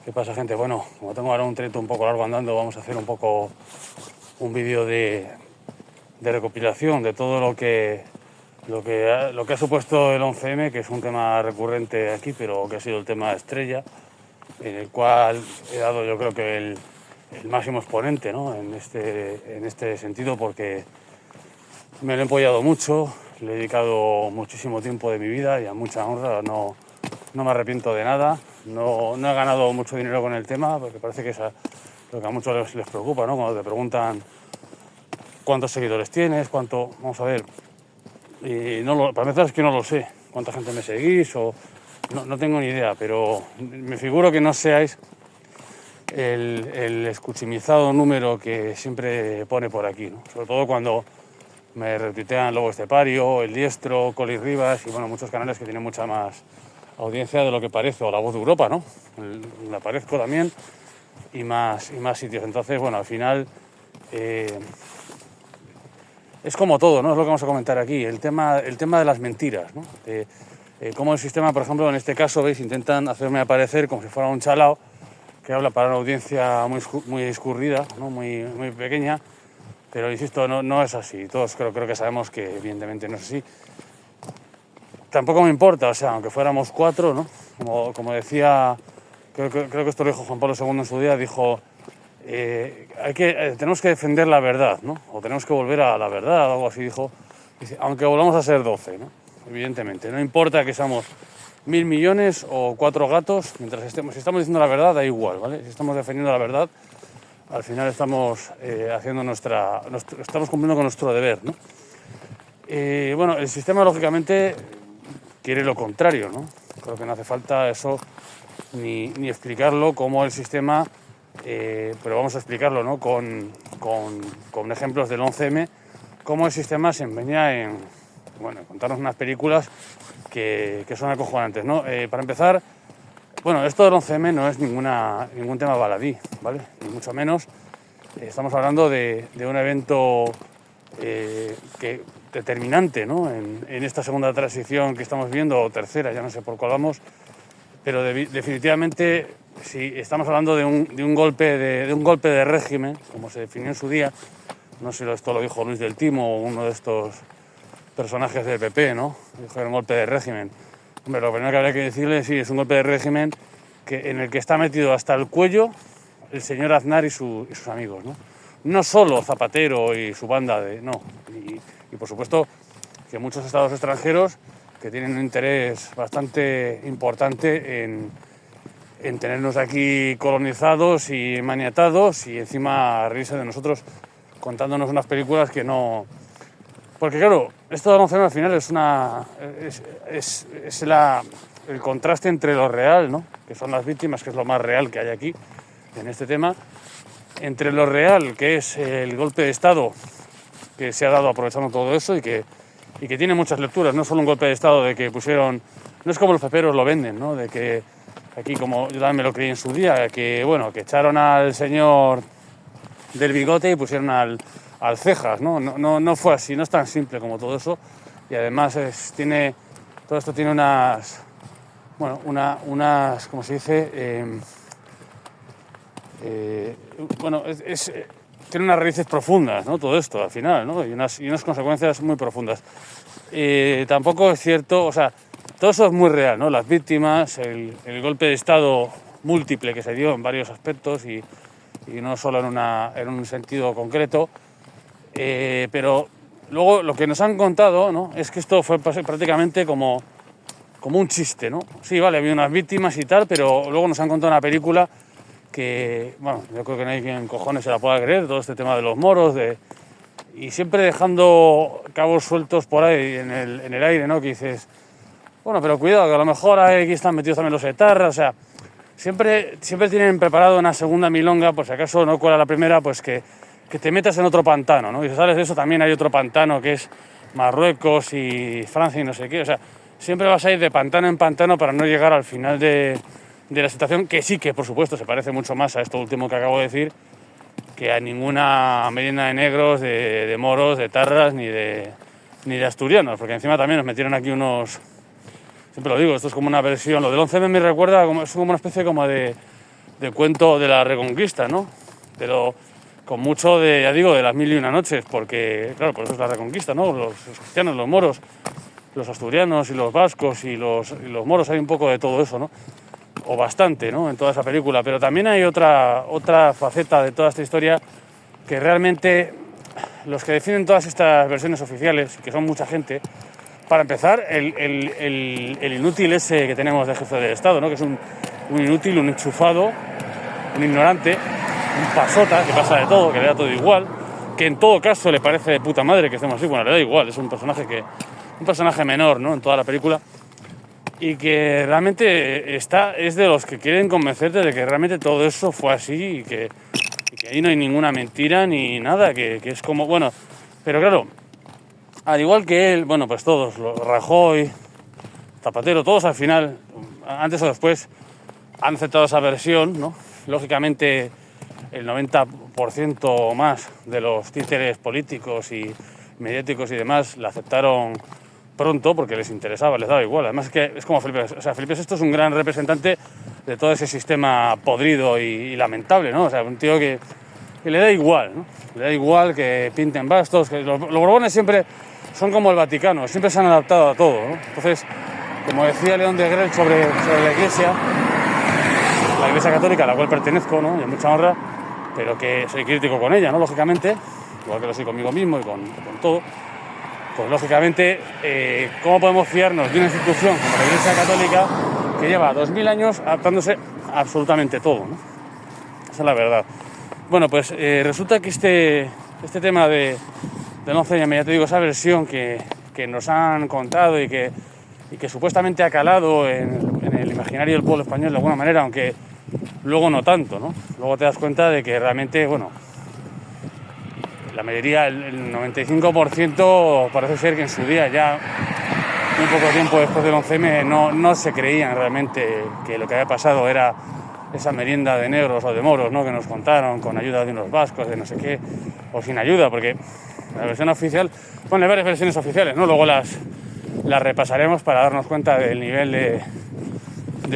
¿Qué pasa, gente? Bueno, como tengo ahora un trayecto un poco largo andando, vamos a hacer un poco un vídeo de recopilación de todo lo que ha supuesto el 11M, que es un tema recurrente aquí, pero que ha sido el tema estrella, en el cual he dado, yo creo que el máximo exponente, ¿no? en este sentido, porque me lo he empollado mucho, le he dedicado muchísimo tiempo de mi vida y a mucha honra. No me arrepiento de nada. No he ganado mucho dinero con el tema, porque parece que es lo que a muchos les preocupa, ¿no? Cuando te preguntan cuántos seguidores tienes, cuánto... Vamos a ver. Y para empezar es que no lo sé. Cuánta gente me seguís o... No tengo ni idea, pero me figuro que no seáis el escuchimizado número que siempre pone por aquí, ¿no? Sobre todo cuando me retuitean Lobo Estepario, El Diestro, Coli Rivas y bueno, muchos canales que tienen mucha más audiencia de lo que parece, o La Voz de Europa, ¿no? La Aparezco también y más sitios. Entonces, bueno, al final es como todo, ¿no? Es lo que vamos a comentar aquí, el tema de las mentiras, ¿no? Cómo el sistema, por ejemplo, en este caso, veis, intentan hacerme aparecer como si fuera un chalao que habla para una audiencia muy escurrida, ¿no? muy pequeña, pero insisto, no es así. Todos creo que sabemos que evidentemente no es así. Tampoco me importa, o sea, aunque fuéramos 4, ¿no? Como decía, creo que esto lo dijo Juan Pablo II en su día, dijo, tenemos que defender la verdad, ¿no? O tenemos que volver a la verdad, algo así dijo. Dice, aunque volvamos a ser 12, ¿no? Evidentemente, no importa que seamos 1.000 millones o 4 gatos, si estamos diciendo la verdad, da igual, ¿vale? Si estamos defendiendo la verdad, al final estamos estamos cumpliendo con nuestro deber, ¿no? Bueno, el sistema, lógicamente, quiere lo contrario, ¿no? Creo que no hace falta eso ni explicarlo, como el sistema, pero vamos a explicarlo, ¿no? Con ejemplos del 11M, cómo el sistema se empeña en contarnos unas películas que son acojonantes, ¿no? Para empezar, bueno, esto del 11M no es ningún tema baladí, ¿vale? Ni mucho menos. Estamos hablando de un evento determinante, ¿no? En esta segunda transición que estamos viendo, o tercera, ya no sé por cuál vamos, pero definitivamente si estamos hablando de un golpe de régimen, como se definió en su día. No sé si esto lo dijo Luis del Timo, uno de estos personajes del PP, ¿no? Dijo que era un golpe de régimen. Hombre, lo primero que habría que decirle, sí, es un golpe de régimen en el que está metido hasta el cuello el señor Aznar y sus amigos, ¿no? No solo Zapatero y su banda y por supuesto que muchos estados extranjeros que tienen un interés bastante importante en tenernos aquí colonizados y maniatados y encima reírse de nosotros contándonos unas películas que no... Porque claro, esto de 11M al final es el contraste entre lo real, ¿no? Que son las víctimas, que es lo más real que hay aquí en este tema, entre lo real, que es el golpe de Estado que se ha dado aprovechando todo eso y que tiene muchas lecturas. No solo un golpe de Estado de que pusieron, no es como los peperos lo venden, ¿no? De que aquí, como yo también me lo creí en su día, que echaron al señor del bigote y pusieron al Cejas, ¿no? No fue así, no es tan simple como todo eso. Y además todo esto tiene ¿cómo se dice? Tiene unas raíces profundas, ¿no? Todo esto, al final, ¿no? Y unas consecuencias muy profundas. Tampoco es cierto, o sea, todo eso es muy real, ¿no? Las víctimas, el golpe de Estado múltiple que se dio en varios aspectos y no solo en un sentido concreto. Pero luego lo que nos han contado, ¿no? Es que esto fue prácticamente como un chiste, ¿no? Sí, vale, había unas víctimas y tal, pero luego nos han contado una película que, bueno, yo creo que no hay quien cojones se la pueda creer, todo este tema de los moros, y siempre dejando cabos sueltos por ahí en el aire, ¿no? Que dices, bueno, pero cuidado, que a lo mejor aquí están metidos también los etarras, o sea, siempre tienen preparado una segunda milonga, por si acaso no cuela la primera, pues que te metas en otro pantano, ¿no? Y si sales de eso también hay otro pantano que es Marruecos y Francia y no sé qué, o sea, siempre vas a ir de pantano en pantano para no llegar al final de la situación, que sí que, por supuesto, se parece mucho más a esto último que acabo de decir, que a ninguna merienda de negros, de moros, de tarras, ni de asturianos, porque encima también nos metieron aquí siempre lo digo, esto es como una versión, lo del 11M me recuerda, es como una especie como de de cuento de la Reconquista, ¿no? Pero con mucho de, ya digo, de las 1001 noches, porque, claro, por eso es la Reconquista, ¿no? Los cristianos, los moros, los asturianos y los vascos y los moros, hay un poco de todo eso, ¿no? O bastante, ¿no? En toda esa película. Pero también hay otra faceta de toda esta historia que realmente los que defienden todas estas versiones oficiales, que son mucha gente, para empezar, el inútil ese que tenemos de jefe del Estado, ¿no? Que es un inútil, un enchufado, un ignorante, un pasota, que pasa de todo, que le da todo igual, que en todo caso le parece de puta madre que estemos así, bueno, le da igual, es un personaje menor, ¿no? En toda la película, y que realmente es de los que quieren convencerte de que realmente todo eso fue así y que ahí no hay ninguna mentira ni nada, que es como, bueno, pero claro, al igual que él, bueno, pues todos, Rajoy, Zapatero, todos al final, antes o después, han aceptado esa versión, ¿no? Lógicamente, el 90% o más de los títeres políticos y mediáticos y demás la aceptaron pronto porque les interesaba, les daba igual. Además, es como Felipe, o sea, Felipe VI es un gran representante de todo ese sistema podrido y lamentable, ¿no? O sea, un tío que le da igual, ¿no? Le da igual que pinten bastos, que los Borbones siempre son como el Vaticano, siempre se han adaptado a todo, ¿no? Entonces, como decía León de Grel sobre la Iglesia Católica a la cual pertenezco, ¿no? Y en mucha honra, pero que soy crítico con ella, ¿no? Lógicamente, igual que lo soy conmigo mismo y con todo, pues lógicamente, ¿cómo podemos fiarnos de una institución como la Iglesia Católica que lleva 2000 años adaptándose a absolutamente todo, ¿no? Esa es la verdad. Bueno, pues resulta que este tema del 11M, ya te digo, esa versión que nos han contado y que supuestamente ha calado en el imaginario del pueblo español de alguna manera, aunque luego no tanto, ¿no? Luego te das cuenta de que realmente, bueno, la mayoría, el 95% parece ser que en su día, ya muy poco tiempo después del 11M, no se creían realmente que lo que había pasado era esa merienda de negros o de moros, ¿no? Que nos contaron con ayuda de unos vascos, de no sé qué, o sin ayuda, porque la versión oficial, bueno, hay varias versiones oficiales, ¿no? Luego las repasaremos para darnos cuenta del nivel de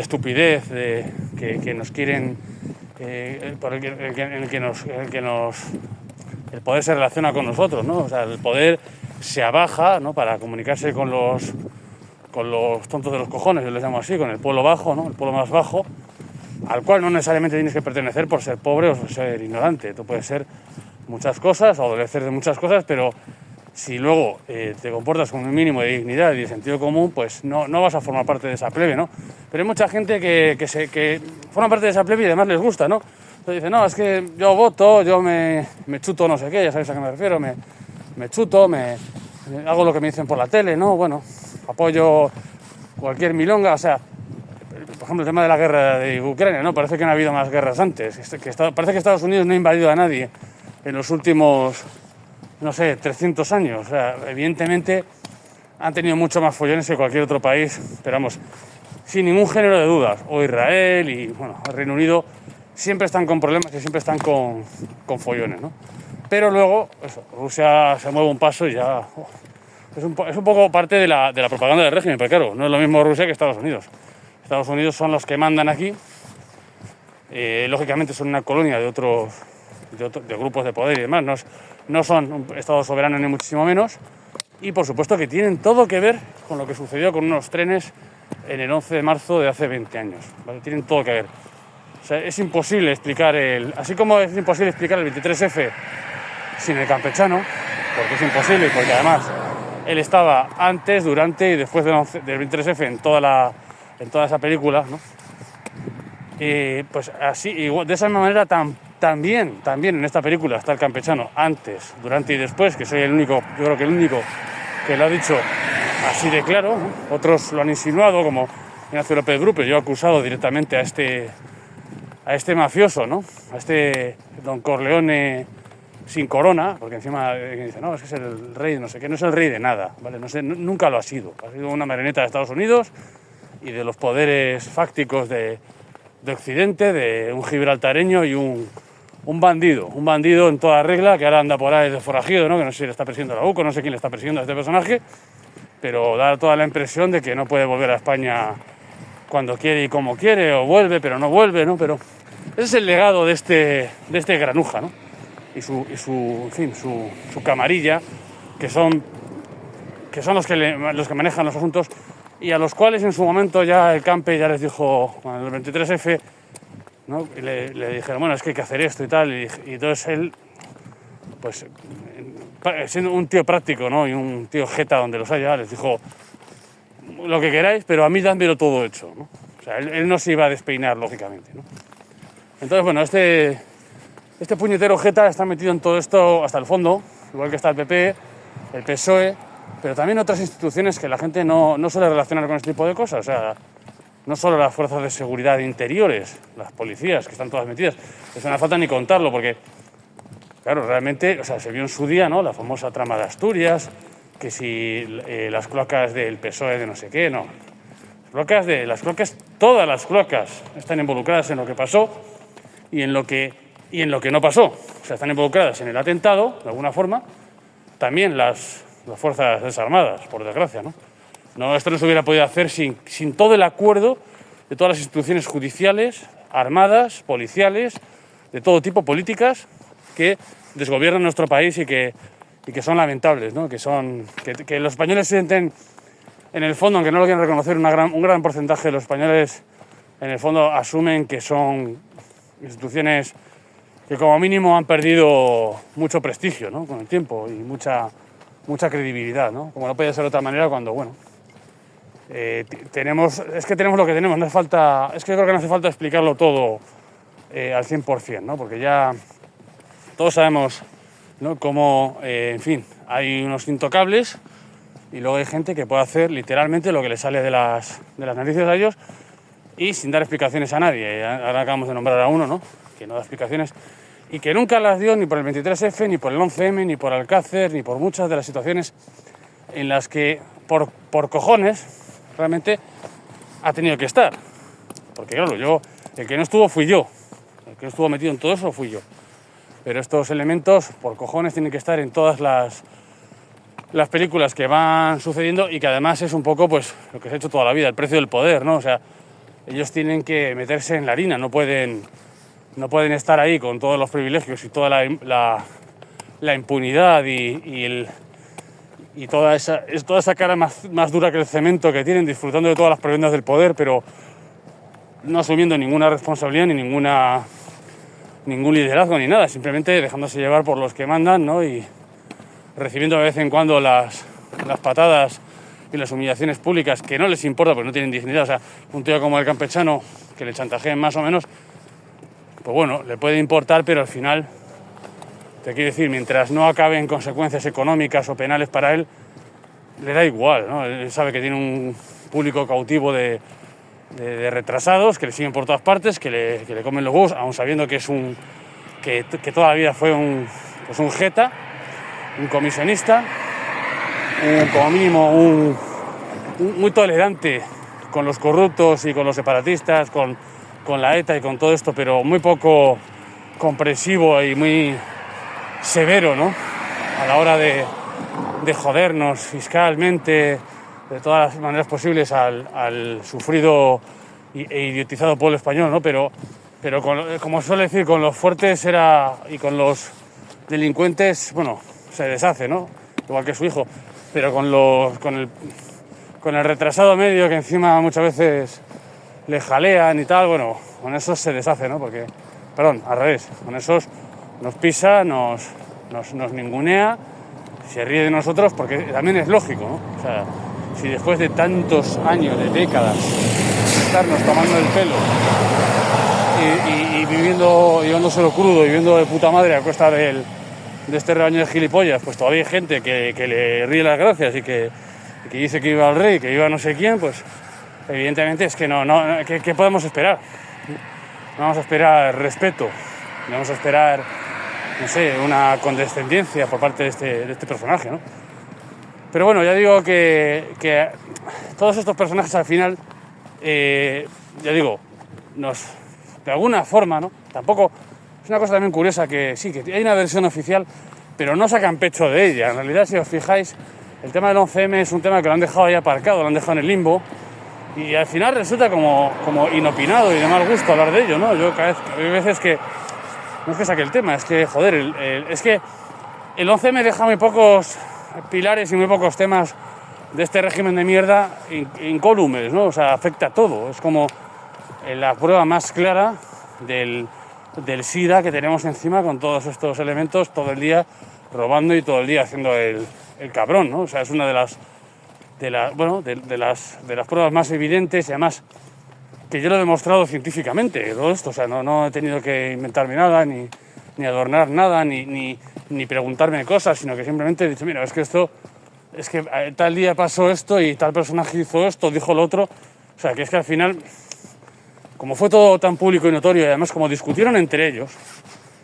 estupidez que nos quieren, por el poder se relaciona con nosotros, ¿no? O sea, el poder se abaja, ¿no? Para comunicarse con los tontos de los cojones, yo les llamo así, con el pueblo bajo, ¿no? El pueblo más bajo, al cual no necesariamente tienes que pertenecer por ser pobre o por ser ignorante. Tú puedes ser muchas cosas o adolecer de muchas cosas, pero si luego te comportas con un mínimo de dignidad y de sentido común, pues no vas a formar parte de esa plebe, ¿no? Pero hay mucha gente que forma parte de esa plebe y además les gusta, ¿no? Entonces dice, no, es que yo voto, yo me chuto no sé qué, ya sabéis a qué me refiero, me chuto, hago lo que me dicen por la tele, ¿no? Bueno, apoyo cualquier milonga, o sea, por ejemplo, el tema de la guerra de Ucrania, ¿no? Parece que no ha habido más guerras antes, parece que Estados Unidos no ha invadido a nadie en los últimos, no sé, 300 años. O sea, evidentemente han tenido mucho más follones que cualquier otro país, pero vamos, sin ningún género de dudas. O Israel y, bueno, el Reino Unido siempre están con problemas y siempre están con follones, ¿no? Pero luego, eso, Rusia se mueve un paso y ya... es un poco parte de la propaganda del régimen, pero claro, no es lo mismo Rusia que Estados Unidos. Estados Unidos son los que mandan aquí. Lógicamente son una colonia de grupos de poder y demás. No son un Estado soberano ni muchísimo menos. Y por supuesto que tienen todo que ver con lo que sucedió con unos trenes en el 11 de marzo de hace 20 años. ¿Vale? Tienen todo que ver. O sea, es imposible explicar así como es imposible explicar el 23F sin el campechano, porque es imposible, porque además él estaba antes, durante y después del 23F en toda esa película, ¿no? Pues así, igual, de esa manera también en esta película está el campechano antes, durante y después, que soy yo creo que el único que lo ha dicho así de claro, ¿no? Otros lo han insinuado, como Ignacio López Brupe, yo he acusado directamente a este mafioso, ¿no? A este Don Corleone sin corona, porque encima dice, no, es que es el rey, no sé qué, no es el rey de nada, ¿vale? No sé, nunca lo ha sido una marioneta de Estados Unidos y de los poderes fácticos de Occidente, de un gibraltareño y un bandido en toda regla, que ahora anda por ahí de forajido, ¿no? Que no sé si le está persiguiendo a la UCO, no sé quién le está persiguiendo a este personaje, pero da toda la impresión de que no puede volver a España cuando quiere y como quiere, o vuelve, pero no vuelve, ¿no? Pero Ese es el legado de este granuja, ¿no? Y su camarilla, que son los que manejan los asuntos, y a los cuales en su momento ya el Campe ya les dijo, con el 23F, ¿no? Y le dijeron, bueno, es que hay que hacer esto y tal, y entonces él, pues, siendo un tío práctico, ¿no? Y un tío jeta donde los haya, les dijo, lo que queráis, pero a mí dádmelo todo hecho, ¿no? O sea, él no se iba a despeinar, lógicamente, ¿no? Entonces, bueno, este puñetero jeta está metido en todo esto hasta el fondo, igual que está el PP, el PSOE, pero también otras instituciones que la gente no suele relacionar con este tipo de cosas. O sea, no solo las fuerzas de seguridad interiores, las policías, que están todas metidas. Eso no hace falta ni contarlo, porque, claro, realmente, o sea, se vio en su día, ¿no? La famosa trama de Asturias, que si las cloacas del PSOE de no sé qué, no. Todas las cloacas están involucradas en lo que pasó y en lo que no pasó. O sea, están involucradas en el atentado, de alguna forma, también las fuerzas desarmadas, por desgracia, ¿no? Esto no se hubiera podido hacer sin todo el acuerdo de todas las instituciones judiciales, armadas, policiales, de todo tipo, políticas, que desgobiernan nuestro país y que son lamentables, ¿no? Que los españoles sienten, en el fondo, aunque no lo quieran reconocer, un gran porcentaje de los españoles, en el fondo, asumen que son instituciones que como mínimo han perdido mucho prestigio, ¿no? Con el tiempo y mucha credibilidad, ¿no? Como no puede ser de otra manera cuando, bueno, tenemos lo que tenemos, no hace falta, es que yo creo que no hace falta explicarlo todo al 100%, ¿no? Porque ya todos sabemos, ¿no? Cómo, en fin, hay unos intocables y luego hay gente que puede hacer literalmente lo que le sale de las narices a ellos y sin dar explicaciones a nadie. Ahora acabamos de nombrar a uno, ¿no? Que no da explicaciones y que nunca las dio ni por el 23F, ni por el 11M, ni por Alcácer, ni por muchas de las situaciones en las que por cojones realmente ha tenido que estar. Porque claro, el que no estuvo fui yo, el que no estuvo metido en todo eso fui yo. Pero estos elementos por cojones tienen que estar en todas las películas que van sucediendo y que además es un poco pues lo que se ha hecho toda la vida, el precio del poder, ¿no? O sea, ellos tienen que meterse en la harina, no pueden estar ahí con todos los privilegios y toda la impunidad y toda esa cara más dura que el cemento que tienen, disfrutando de todas las prebendas del poder, pero no asumiendo ninguna responsabilidad ni ningún liderazgo ni nada, simplemente dejándose llevar por los que mandan, ¿no? Y recibiendo de vez en cuando las patadas y las humillaciones públicas que no les importa porque no tienen dignidad. O sea, un tío como el campechano que le chantajeen más o menos, pues bueno, le puede importar, pero al final, te quiero decir, mientras no acabe en consecuencias económicas o penales para él, le da igual, ¿no? Él sabe que tiene un público cautivo de retrasados que le siguen por todas partes, que le comen los huevos, aun sabiendo que que toda la vida fue un jeta, un comisionista, como mínimo muy tolerante con los corruptos y con los separatistas, con la ETA y con todo esto, pero muy poco comprensivo y muy severo, ¿no? A la hora de jodernos fiscalmente de todas las maneras posibles al sufrido e idiotizado pueblo español, ¿no? Pero como suele decir, con los fuertes y con los delincuentes, bueno, se deshace, ¿no? Igual que su hijo, pero con el retrasado medio que encima muchas veces le jalean y tal, bueno, con esos se deshace, ¿no? Al revés, con esos nos pisa, nos ningunea, se ríe de nosotros, porque también es lógico, ¿no? O sea, si después de tantos años, de décadas, de estarnos tomando el pelo y llevándoselo crudo y viviendo de puta madre a costa de este rebaño de gilipollas, pues todavía hay gente que le ríe las gracias y que dice que iba al rey, que iba no sé quién, pues evidentemente es que ¿qué podemos esperar? No vamos a esperar respeto, vamos a esperar, no sé, una condescendencia por parte de este personaje, ¿no? Pero bueno, ya digo que todos estos personajes al final, ya digo, de alguna forma, ¿no? Tampoco, es una cosa también curiosa que sí, que hay una versión oficial, pero no sacan pecho de ella. En realidad, si os fijáis, el tema del 11M es un tema que lo han dejado ahí aparcado, lo han dejado en el limbo, Y al final resulta como inopinado y de mal gusto hablar de ello, ¿no? Yo hay veces que, no es que saque el tema, es que, joder, es que el 11M deja muy pocos pilares y muy pocos temas de este régimen de mierda incólumes, ¿no? O sea, afecta a todo. Es como la prueba más clara del SIDA que tenemos encima con todos estos elementos todo el día robando y todo el día haciendo el cabrón, ¿no? O sea, es una de las pruebas más evidentes y además que yo lo he demostrado científicamente, todo esto. O sea, no he tenido que inventarme nada, ni adornar nada, ni preguntarme cosas, sino que simplemente he dicho, mira, es que tal día pasó esto y tal personaje hizo esto, dijo lo otro. O sea, que es que al final, como fue todo tan público y notorio, y además como discutieron entre ellos,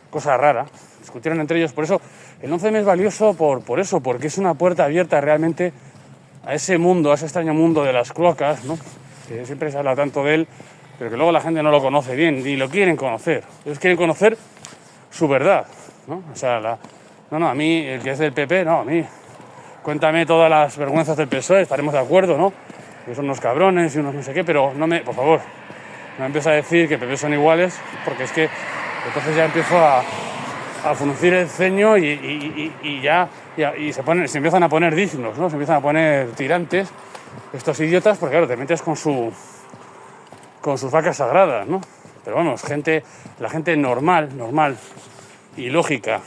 cosa rara, discutieron entre ellos, por eso el 11M es valioso por eso, porque es una puerta abierta realmente a ese mundo, a ese extraño mundo de las cloacas, ¿no? Que siempre se habla tanto de él, pero que luego la gente no lo conoce bien, ni lo quieren conocer. Ellos quieren conocer su verdad, ¿no? O sea, a mí, el que es del PP, no, a mí, cuéntame todas las vergüenzas del PSOE, estaremos de acuerdo, ¿no? Que son unos cabrones y unos no sé qué, pero por favor, no me empieza a decir que PP son iguales, porque es que entonces ya empiezo a fruncir el ceño y se empiezan a poner dignos, ¿no? Se empiezan a poner tirantes estos idiotas, porque claro, te metes con sus vacas sagradas, ¿no? Pero vamos, la gente normal y lógica,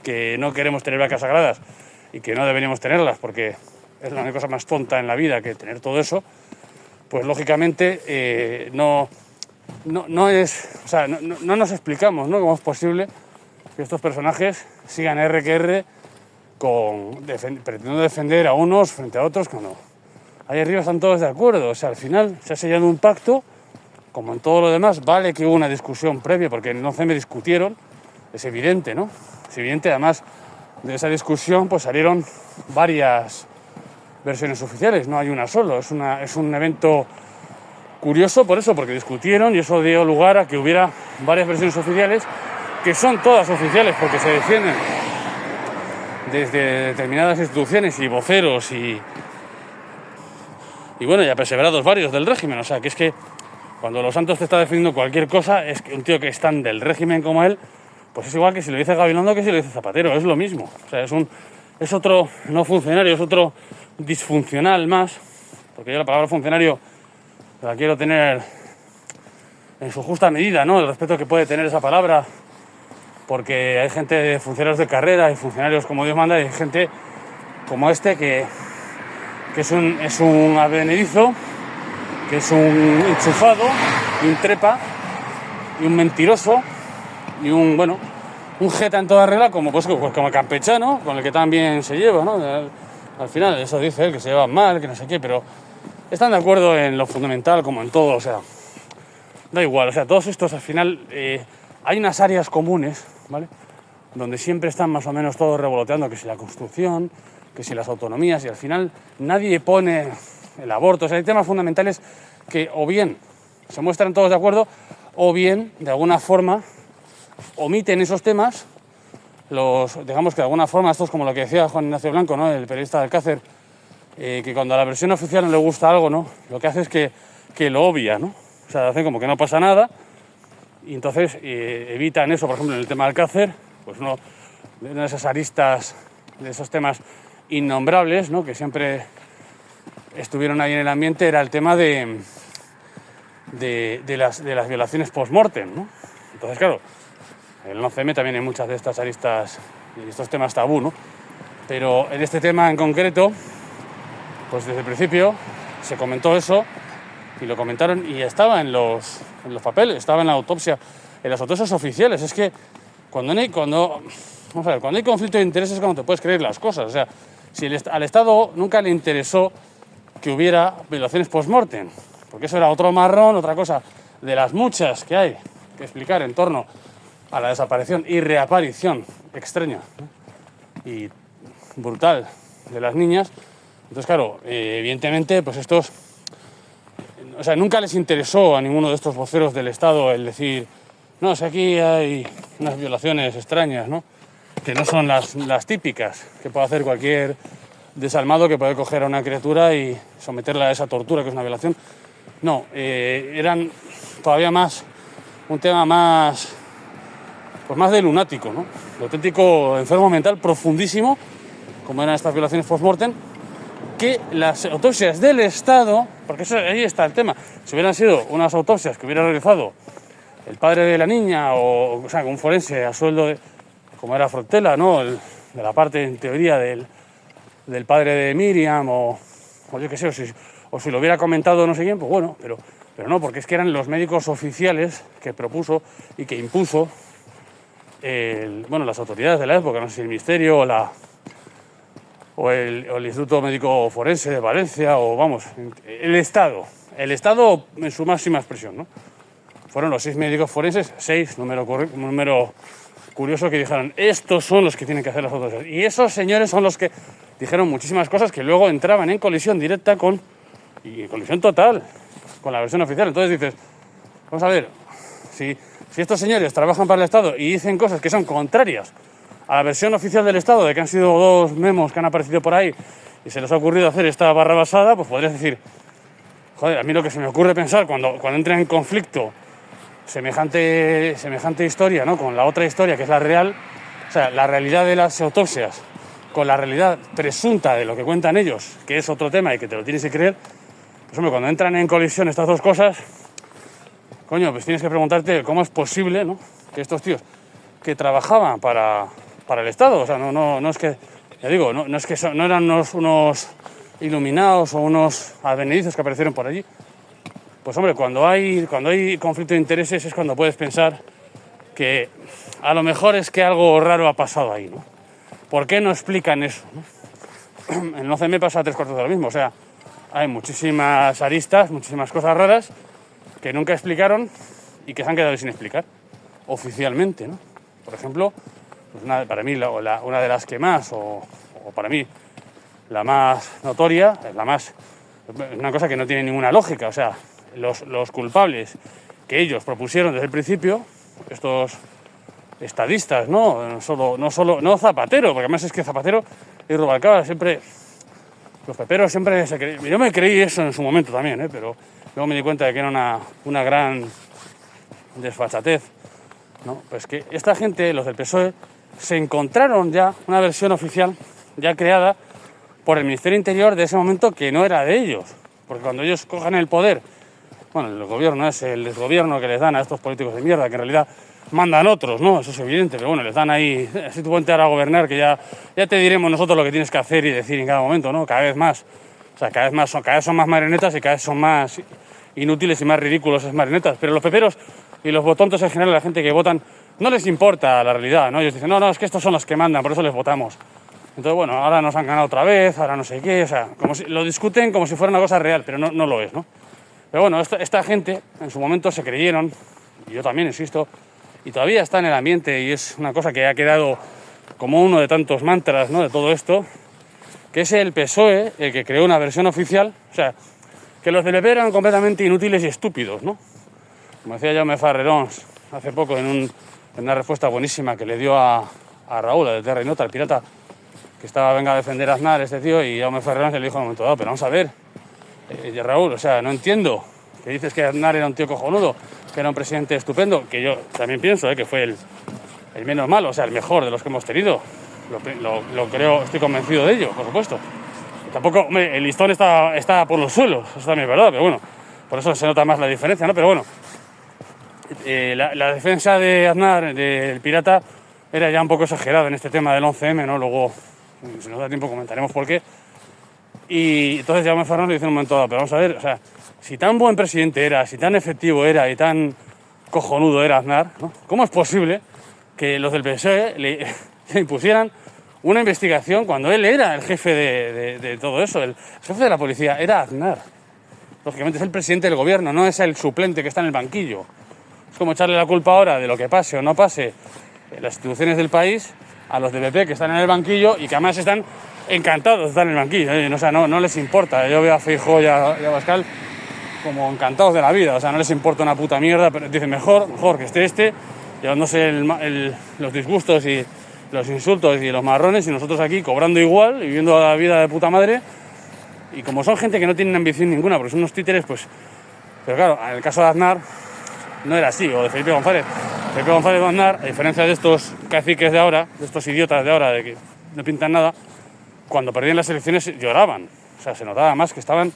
que no queremos tener vacas sagradas y que no deberíamos tenerlas porque es la única cosa más tonta en la vida que tener todo eso, pues lógicamente no nos explicamos, ¿no? Cómo es posible que estos personajes sigan R que R pretendiendo defender a unos frente a otros cuando ahí arriba están todos de acuerdo. O sea, al final se ha sellado un pacto, como en todo lo demás. Vale que hubo una discusión previa, porque en el 11M discutieron, es evidente, ¿no? Es evidente, además de esa discusión pues salieron varias versiones oficiales, no hay una solo. Es un evento curioso por eso, porque discutieron y eso dio lugar a que hubiera varias versiones oficiales, que son todas oficiales porque se defienden desde determinadas instituciones y voceros y apeseverados varios del régimen. O sea, que es que cuando Los Santos te está defendiendo cualquier cosa, es que un tío que es tan del régimen como él, pues es igual que si lo dice Gabilondo que si lo dice Zapatero, es lo mismo. O sea, es otro no funcionario, es otro disfuncional más, porque yo la palabra funcionario la quiero tener en su justa medida, ¿no? El respeto que puede tener esa palabra, porque hay gente, funcionarios de carrera y funcionarios como Dios manda, y hay gente como este que es un advenedizo, que es un enchufado y un trepa y un mentiroso y un jeta en toda regla, como campechano, con el que también se lleva, ¿no? Al final eso dice él, que se llevan mal, que no sé qué, pero están de acuerdo en lo fundamental como en todo. O sea, da igual. O sea, todos estos al final hay unas áreas comunes, ¿vale? Donde siempre están más o menos todos revoloteando, que si la construcción, que si las autonomías, y al final nadie pone el aborto. O sea, hay temas fundamentales que o bien se muestran todos de acuerdo o bien de alguna forma omiten esos temas. Digamos que de alguna forma esto es como lo que decía Juan Ignacio Blanco, ¿no? El periodista de Alcácer, que cuando a la versión oficial no le gusta algo, ¿no? Lo que hace es que lo obvia, ¿no? O sea, hacen como que no pasa nada y entonces evitan eso. Por ejemplo, en el tema de Alcácer, pues una de esas aristas, de esos temas innombrables, ¿no? Que siempre estuvieron ahí en el ambiente, era el tema de las violaciones post-mortem, ¿no? Entonces, claro, en el 11M también hay muchas de estas aristas y estos temas tabú, ¿no? Pero en este tema en concreto, pues desde el principio se comentó eso y lo comentaron y estaba en los papeles, estaba en la autopsia, en las autopsias oficiales. Es que cuando hay conflicto de intereses es cuando te puedes creer las cosas. O sea, si al Estado nunca le interesó que hubiera violaciones post-mortem, porque eso era otro marrón, otra cosa de las muchas que hay que explicar en torno a la desaparición y reaparición extraña, ¿no? Y brutal de las niñas. Entonces, claro, evidentemente, pues nunca les interesó a ninguno de estos voceros del Estado el decir, no, si aquí hay unas violaciones extrañas, ¿no? Que no son las típicas que puede hacer cualquier desalmado, que puede coger a una criatura y someterla a esa tortura que es una violación. No, eran todavía más, un tema más, pues más de lunático, ¿no? De auténtico enfermo mental profundísimo, como eran estas violaciones post-mortem, que las autopsias del Estado, porque ahí está el tema, si hubieran sido unas autopsias que hubiera realizado el padre de la niña, o sea, un forense a sueldo de, como era Frontela, ¿no? De la parte, en teoría, del padre de Miriam, o yo qué sé, o si lo hubiera comentado no sé quién, pues bueno, pero no, porque es que eran los médicos oficiales que propuso y que impuso las autoridades de la época, no sé si el Ministerio o el Instituto Médico Forense de Valencia, o vamos, el Estado en su máxima expresión, ¿no? Fueron los 6 médicos forenses, 6, número curioso, que dijeron, estos son los que tienen que hacer las autopsias. Y esos señores son los que dijeron muchísimas cosas que luego entraban en colisión directa y colisión total con la versión oficial. Entonces dices, vamos a ver, si estos señores trabajan para el Estado y dicen cosas que son contrarias a la versión oficial del Estado, de que han sido 2 memos que han aparecido por ahí y se les ha ocurrido hacer esta barra basada, pues podrías decir, joder, a mí lo que se me ocurre pensar cuando entra en conflicto semejante historia, ¿no?, con la otra historia, que es la real, o sea, la realidad de las autopsias con la realidad presunta de lo que cuentan ellos, que es otro tema y que te lo tienes que creer, pues hombre, cuando entran en colisión estas dos cosas, coño, pues tienes que preguntarte cómo es posible, ¿no?, que estos tíos que trabajaban para el Estado, o sea, no es que, ya digo, no es que no eran unos iluminados o unos advenedizos que aparecieron por allí. Pues hombre, cuando hay conflicto de intereses es cuando puedes pensar que a lo mejor es que algo raro ha pasado ahí, ¿no? ¿Por qué no explican eso, ¿no? En el 11M pasa 3/4 de lo mismo, o sea, hay muchísimas aristas, muchísimas cosas raras que nunca explicaron y que se han quedado sin explicar oficialmente, ¿no? Por ejemplo, pues para mí una de las que más, o para mí la más notoria, es una cosa que no tiene ninguna lógica, o sea, los culpables que ellos propusieron desde el principio, estos estadistas, no Zapatero, porque además es que Zapatero y Rubalcaba siempre, los peperos siempre se creían, yo me creí eso en su momento también, pero luego me di cuenta de que era una gran desfachatez, ¿no? Pues que esta gente, los del PSOE, se encontraron ya una versión oficial ya creada por el Ministerio de Interior de ese momento, que no era de ellos, porque cuando ellos cojan el poder, bueno, el gobierno es el desgobierno que les dan a estos políticos de mierda, que en realidad mandan otros, ¿no? Eso es evidente, pero bueno, les dan ahí, si tú ponte ahora a gobernar, que ya te diremos nosotros lo que tienes que hacer y decir en cada momento, ¿no? Cada vez más, o sea, cada vez son más marionetas y cada vez son más inútiles y más ridículos esas marionetas, pero los peperos y los votantes en general, la gente que votan, no les importa la realidad, ¿no? Ellos dicen, no, es que estos son los que mandan, por eso les votamos. Entonces, bueno, ahora nos han ganado otra vez, ahora no sé qué, o sea, lo discuten como si fuera una cosa real, pero no lo es, ¿no? Pero bueno, esta gente en su momento se creyeron, y yo también insisto, y todavía está en el ambiente, y es una cosa que ha quedado como uno de tantos mantras, ¿no?, de todo esto, que es el PSOE el que creó una versión oficial, o sea, que los del PP eran completamente inútiles y estúpidos, ¿no? Como decía Jaume Farrerons hace poco en una respuesta buenísima que le dio a Raúl, de Terra y Nota, el pirata, que estaba venga a defender a Aznar, este tío, y Jaume Farrerons le dijo en un momento dado, pero vamos a ver, Raúl, o sea, no entiendo que dices que Aznar era un tío cojonudo, que era un presidente estupendo, que yo también pienso que fue el menos malo, o sea, el mejor de los que hemos tenido. Lo creo, estoy convencido de ello, por supuesto. Y tampoco, hombre, el listón está por los suelos, eso también es verdad, pero bueno, por eso se nota más la diferencia, ¿no? Pero bueno, la defensa de Aznar, del pirata, era ya un poco exagerada en este tema del 11M, ¿no? Luego, si nos da tiempo, comentaremos por qué. Y entonces Jaume Fernández dice en un momento dado, pero vamos a ver, o sea, si tan buen presidente era, si tan efectivo era y tan cojonudo era Aznar, ¿no?, ¿cómo es posible que los del PSOE le impusieran una investigación cuando él era el jefe de todo eso? El jefe de la policía era Aznar. Lógicamente es el presidente del gobierno, no es el suplente que está en el banquillo. Es como echarle la culpa ahora de lo que pase o no pase en las instituciones del país a los del PP que están en el banquillo y que además están encantados de estar en el banquillo, o sea, no les importa. Yo veo a Feijóo y a Abascal como encantados de la vida, o sea, no les importa una puta mierda, pero dicen mejor que esté llevándose los disgustos y los insultos y los marrones, y nosotros aquí cobrando igual y viviendo la vida de puta madre. Y como son gente que no tienen ambición ninguna, porque son unos títeres, pues Pero claro, en el caso de Aznar no era así, o de Felipe González. Felipe González de Aznar, a diferencia de estos caciques de ahora, de estos idiotas de ahora, de que no pintan nada, cuando perdían las elecciones lloraban. O sea, se notaba más que estaban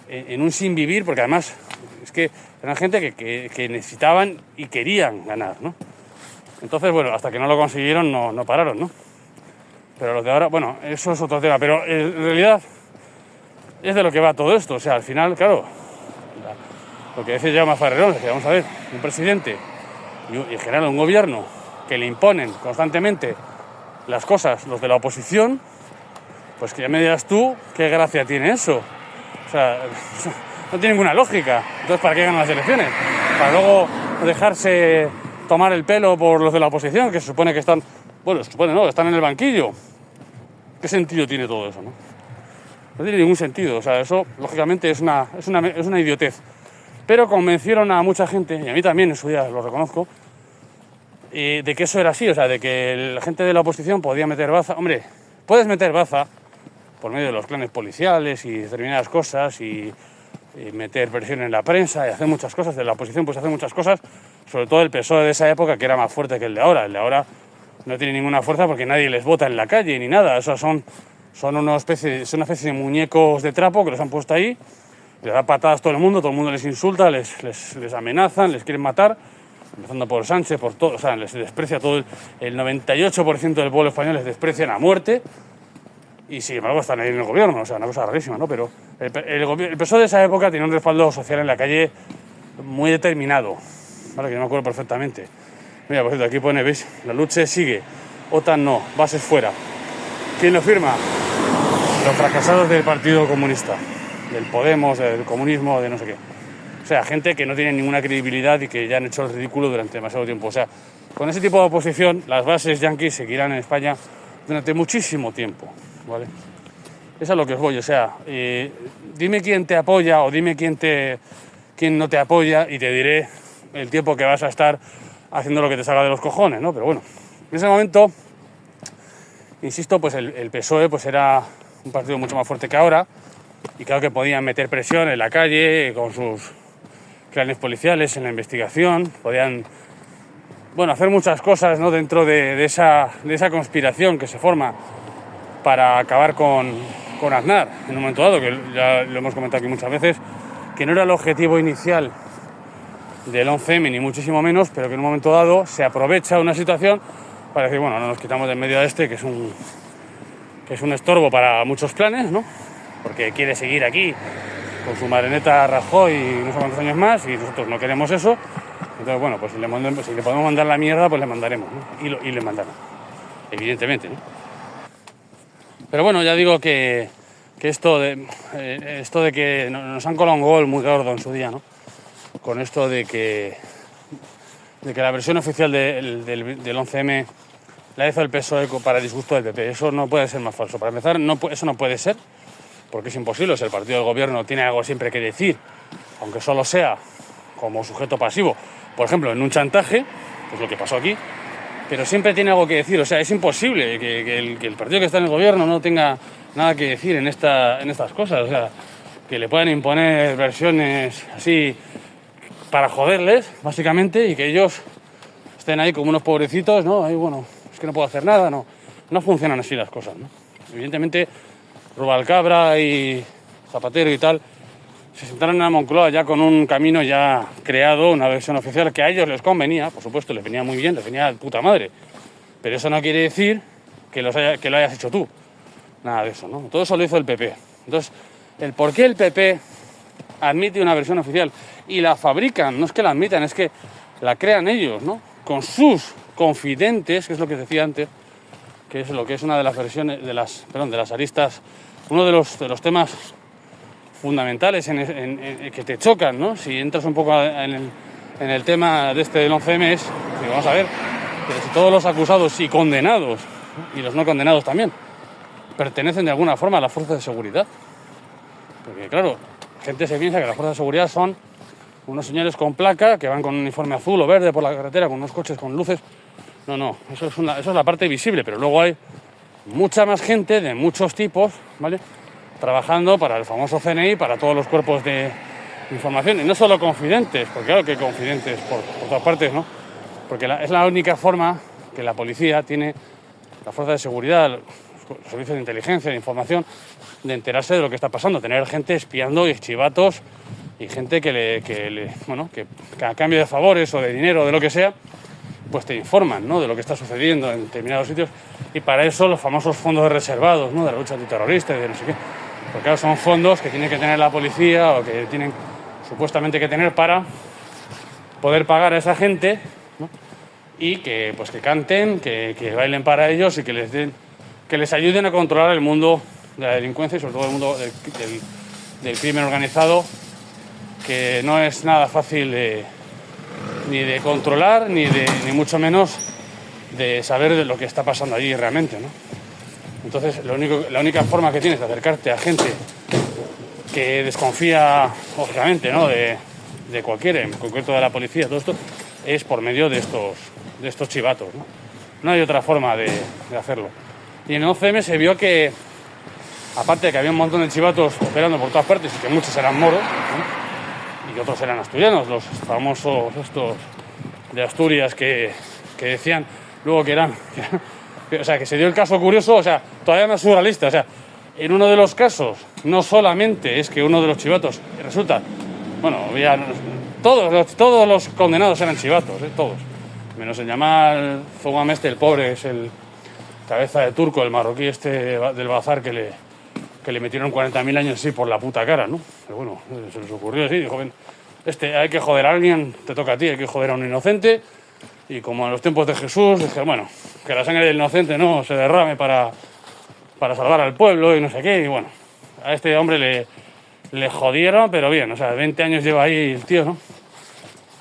en un sin vivir, porque además es que eran gente que necesitaban y querían ganar, ¿no? Entonces, bueno, hasta que no lo consiguieron no pararon, ¿no? Pero los de ahora, bueno, eso es otro tema, pero en realidad es de lo que va todo esto. O sea, al final, claro, lo que decía Jaume Farrerón es que, vamos a ver, un presidente y en general un gobierno que le imponen constantemente las cosas, los de la oposición, pues que ya me dirás tú qué gracia tiene eso. O sea, no tiene ninguna lógica. Entonces, ¿para qué ganan las elecciones? Para luego dejarse tomar el pelo por los de la oposición, que se supone que están, bueno, se supone no, que están en el banquillo. ¿Qué sentido tiene todo eso, no? No tiene ningún sentido. O sea, eso, lógicamente, es una idiotez. Pero convencieron a mucha gente, y a mí también en su día lo reconozco, de que eso era así, o sea, de que la gente de la oposición podía meter baza. Hombre, puedes meter baza por medio de los clanes policiales y determinadas cosas y meter presión en la prensa y hacer muchas cosas. De la oposición pues hacer muchas cosas, sobre todo el PSOE de esa época, que era más fuerte que el de ahora. El de ahora no tiene ninguna fuerza porque nadie les vota en la calle ni nada. O sea, son una especie de muñecos de trapo que los han puesto ahí. Les da patadas todo el mundo les insulta, les amenazan, les quieren matar, empezando por Sánchez, por todo, o sea, les desprecia todo, el 98% del pueblo español les desprecian a muerte, y sin embargo están ahí en el gobierno, o sea, una cosa rarísima, ¿no? Pero el PSOE de esa época tenía un respaldo social en la calle muy determinado, ¿vale? Que yo me acuerdo perfectamente. Mira, por cierto, aquí pone, ¿veis? La lucha sigue, OTAN no, bases fuera. ¿Quién lo firma? Los fracasados del Partido Comunista, del Podemos, del comunismo, de no sé qué. O sea, gente que no tiene ninguna credibilidad y que ya han hecho el ridículo durante demasiado tiempo. O sea, con ese tipo de oposición, las bases yanquis seguirán en España durante muchísimo tiempo, ¿vale? Eso es a lo que os voy. O sea, dime quién te apoya o dime quién no te apoya y te diré el tiempo que vas a estar haciendo lo que te salga de los cojones, ¿no? Pero bueno, en ese momento, insisto, pues el PSOE pues era un partido mucho más fuerte que ahora. Y claro que podían meter presión en la calle con sus clanes policiales en la investigación, podían, bueno, hacer muchas cosas, ¿no? Dentro de esa conspiración que se forma para acabar con Aznar en un momento dado, que ya lo hemos comentado aquí muchas veces, que no era el objetivo inicial del 11M ni muchísimo menos, pero que en un momento dado se aprovecha una situación para decir, bueno, no nos quitamos de en medio a este, que es un estorbo para muchos planes, ¿no? Porque quiere seguir aquí con su marioneta Rajoy y no sé cuántos años más, y nosotros no queremos eso. Entonces, bueno, pues si le podemos mandar la mierda, pues le mandaremos, ¿no? Y le mandarán, evidentemente, ¿no? Pero bueno, ya digo que esto de que nos han colado un gol muy gordo en su día, ¿no? Con esto de que la versión oficial del 11M la hizo el PSOE para disgusto del PP. Eso no puede ser más falso. Para empezar, eso no puede ser, porque es imposible. O sea, el partido del gobierno tiene algo siempre que decir, aunque solo sea como sujeto pasivo, por ejemplo, en un chantaje, que es lo que pasó aquí, pero siempre tiene algo que decir. O sea, es imposible que el partido que está en el gobierno no tenga nada que decir en estas cosas. O sea, que le puedan imponer versiones así para joderles, básicamente, y que ellos estén ahí como unos pobrecitos, ¿no? Ahí, bueno, es que no puedo hacer nada, no funcionan así las cosas, ¿no? Evidentemente, Rubalcabra y Zapatero y tal se sentaron en la Moncloa ya con un camino ya creado, una versión oficial que a ellos les convenía, por supuesto, les venía muy bien, les venía de puta madre, pero eso no quiere decir que lo hayas hecho tú, nada de eso, ¿no? Todo eso lo hizo el PP. Entonces, el por qué el PP admite una versión oficial y la fabrican, no es que la admitan, es que la crean ellos, ¿no? Con sus confidentes, que es lo que decía antes, que es lo que es una de las versiones, de las aristas, uno de los temas fundamentales que te chocan, ¿no? Si entras un poco en el tema de este del 11M es, vamos a ver, que si todos los acusados y condenados, ¿no? Y los no condenados también, pertenecen de alguna forma a las fuerzas de seguridad. Porque claro, gente se piensa que las fuerzas de seguridad son unos señores con placa que van con un uniforme azul o verde por la carretera con unos coches con luces. No, eso es la parte visible, pero luego hay mucha más gente de muchos tipos, ¿vale? Trabajando para el famoso CNI, para todos los cuerpos de información, y no solo confidentes, porque claro que hay confidentes por todas partes, ¿no? Porque es la única forma que la policía tiene, la fuerza de seguridad, los servicios de inteligencia, de información, de enterarse de lo que está pasando, tener gente espiando y chivatos y gente que a cambio de favores o de dinero o de lo que sea, pues te informan, ¿no?, de lo que está sucediendo en determinados sitios, y para eso los famosos fondos reservados, ¿no?, de la lucha antiterrorista y de no sé qué, porque claro, son fondos que tiene que tener la policía o que tienen supuestamente que tener para poder pagar a esa gente, ¿no?, y que pues que canten, que bailen para ellos y que les ayuden a controlar el mundo de la delincuencia y sobre todo el mundo del crimen organizado, que no es nada fácil ni de controlar ni mucho menos de saber de lo que está pasando allí realmente, ¿no? Entonces la única forma que tienes de acercarte a gente que desconfía, lógicamente, ¿no?, de cualquiera, en concreto de la policía, todo esto, es por medio de estos chivatos, ¿no? No hay otra forma de hacerlo. Y en el 11M se vio que, aparte de que había un montón de chivatos operando por todas partes y que muchos eran moros, ¿no?, y otros eran asturianos, los famosos estos de Asturias que decían luego que eran o sea, que se dio el caso curioso, o sea, todavía más surrealista, o sea, en uno de los casos no solamente es que uno de los chivatos resulta, bueno, todos los condenados eran chivatos, todos, menos el Yamal Zouam el pobre, es el cabeza de turco, el marroquí del bazar que le metieron 40.000 años así por la puta cara, ¿no? Pero bueno, se les ocurrió así, dijo, ven, hay que joder a alguien, te toca a ti, hay que joder a un inocente, y como en los tiempos de Jesús, dije, bueno, que la sangre del inocente no se derrame para salvar al pueblo y no sé qué, y bueno, a este hombre le jodieron, pero bien, o sea, 20 años lleva ahí el tío, ¿no?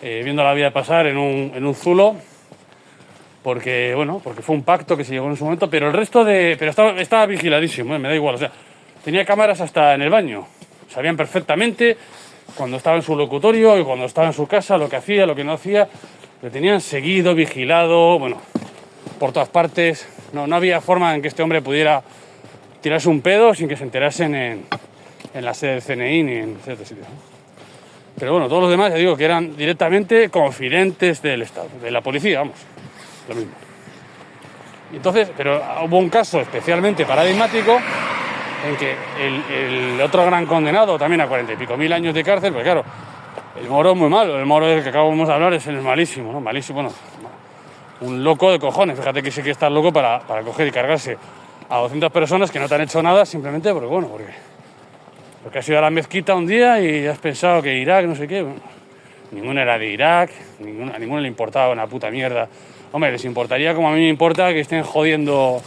Viendo la vida pasar en un zulo, porque fue un pacto que se llegó en su momento, pero el resto pero estaba vigiladísimo, me da igual, o sea, tenía cámaras hasta en el baño, sabían perfectamente cuando estaba en su locutorio y cuando estaba en su casa lo que hacía, lo que no hacía, le tenían seguido, vigilado, bueno, por todas partes, no había forma en que este hombre pudiera tirarse un pedo sin que se enterasen en la sede del CNI ni en ciertos sitios, ¿no? Pero bueno, todos los demás, ya digo, que eran directamente confidentes del Estado, de la policía, vamos, lo mismo. Y entonces, pero hubo un caso especialmente paradigmático en que el otro gran condenado, también a 40 y pico mil años de cárcel, pues claro, el moro es muy malo, el moro del que acabamos de hablar es el malísimo, ¿no? Malísimo, bueno, un loco de cojones, fíjate que sí que está loco para coger y cargarse a 200 personas que no te han hecho nada simplemente porque has ido a la mezquita un día y has pensado que Irak, no sé qué. Bueno, ninguno era de Irak, a ninguno le importaba una puta mierda. Hombre, les importaría como a mí me importa que estén jodiendo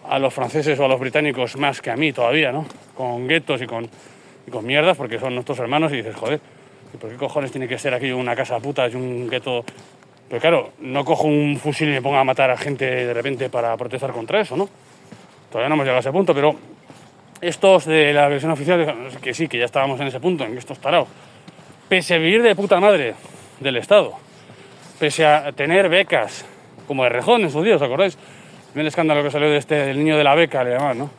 a los franceses o a los británicos más que a mí todavía, ¿no? Con guetos y con mierdas, porque son nuestros hermanos, y dices, joder, ¿y por qué cojones tiene que ser aquí una casa puta y un gueto? Pero claro, no cojo un fusil y me pongo a matar a gente de repente para protestar contra eso, ¿no? Todavía no hemos llegado a ese punto, pero estos de la versión oficial, que sí, que ya estábamos en ese punto, en que estos tarados, pese a vivir de puta madre del Estado, pese a tener becas, como de Rejón en sus días, ¿os acordáis? El escándalo que salió del niño de la beca, le llamaban, ¿no?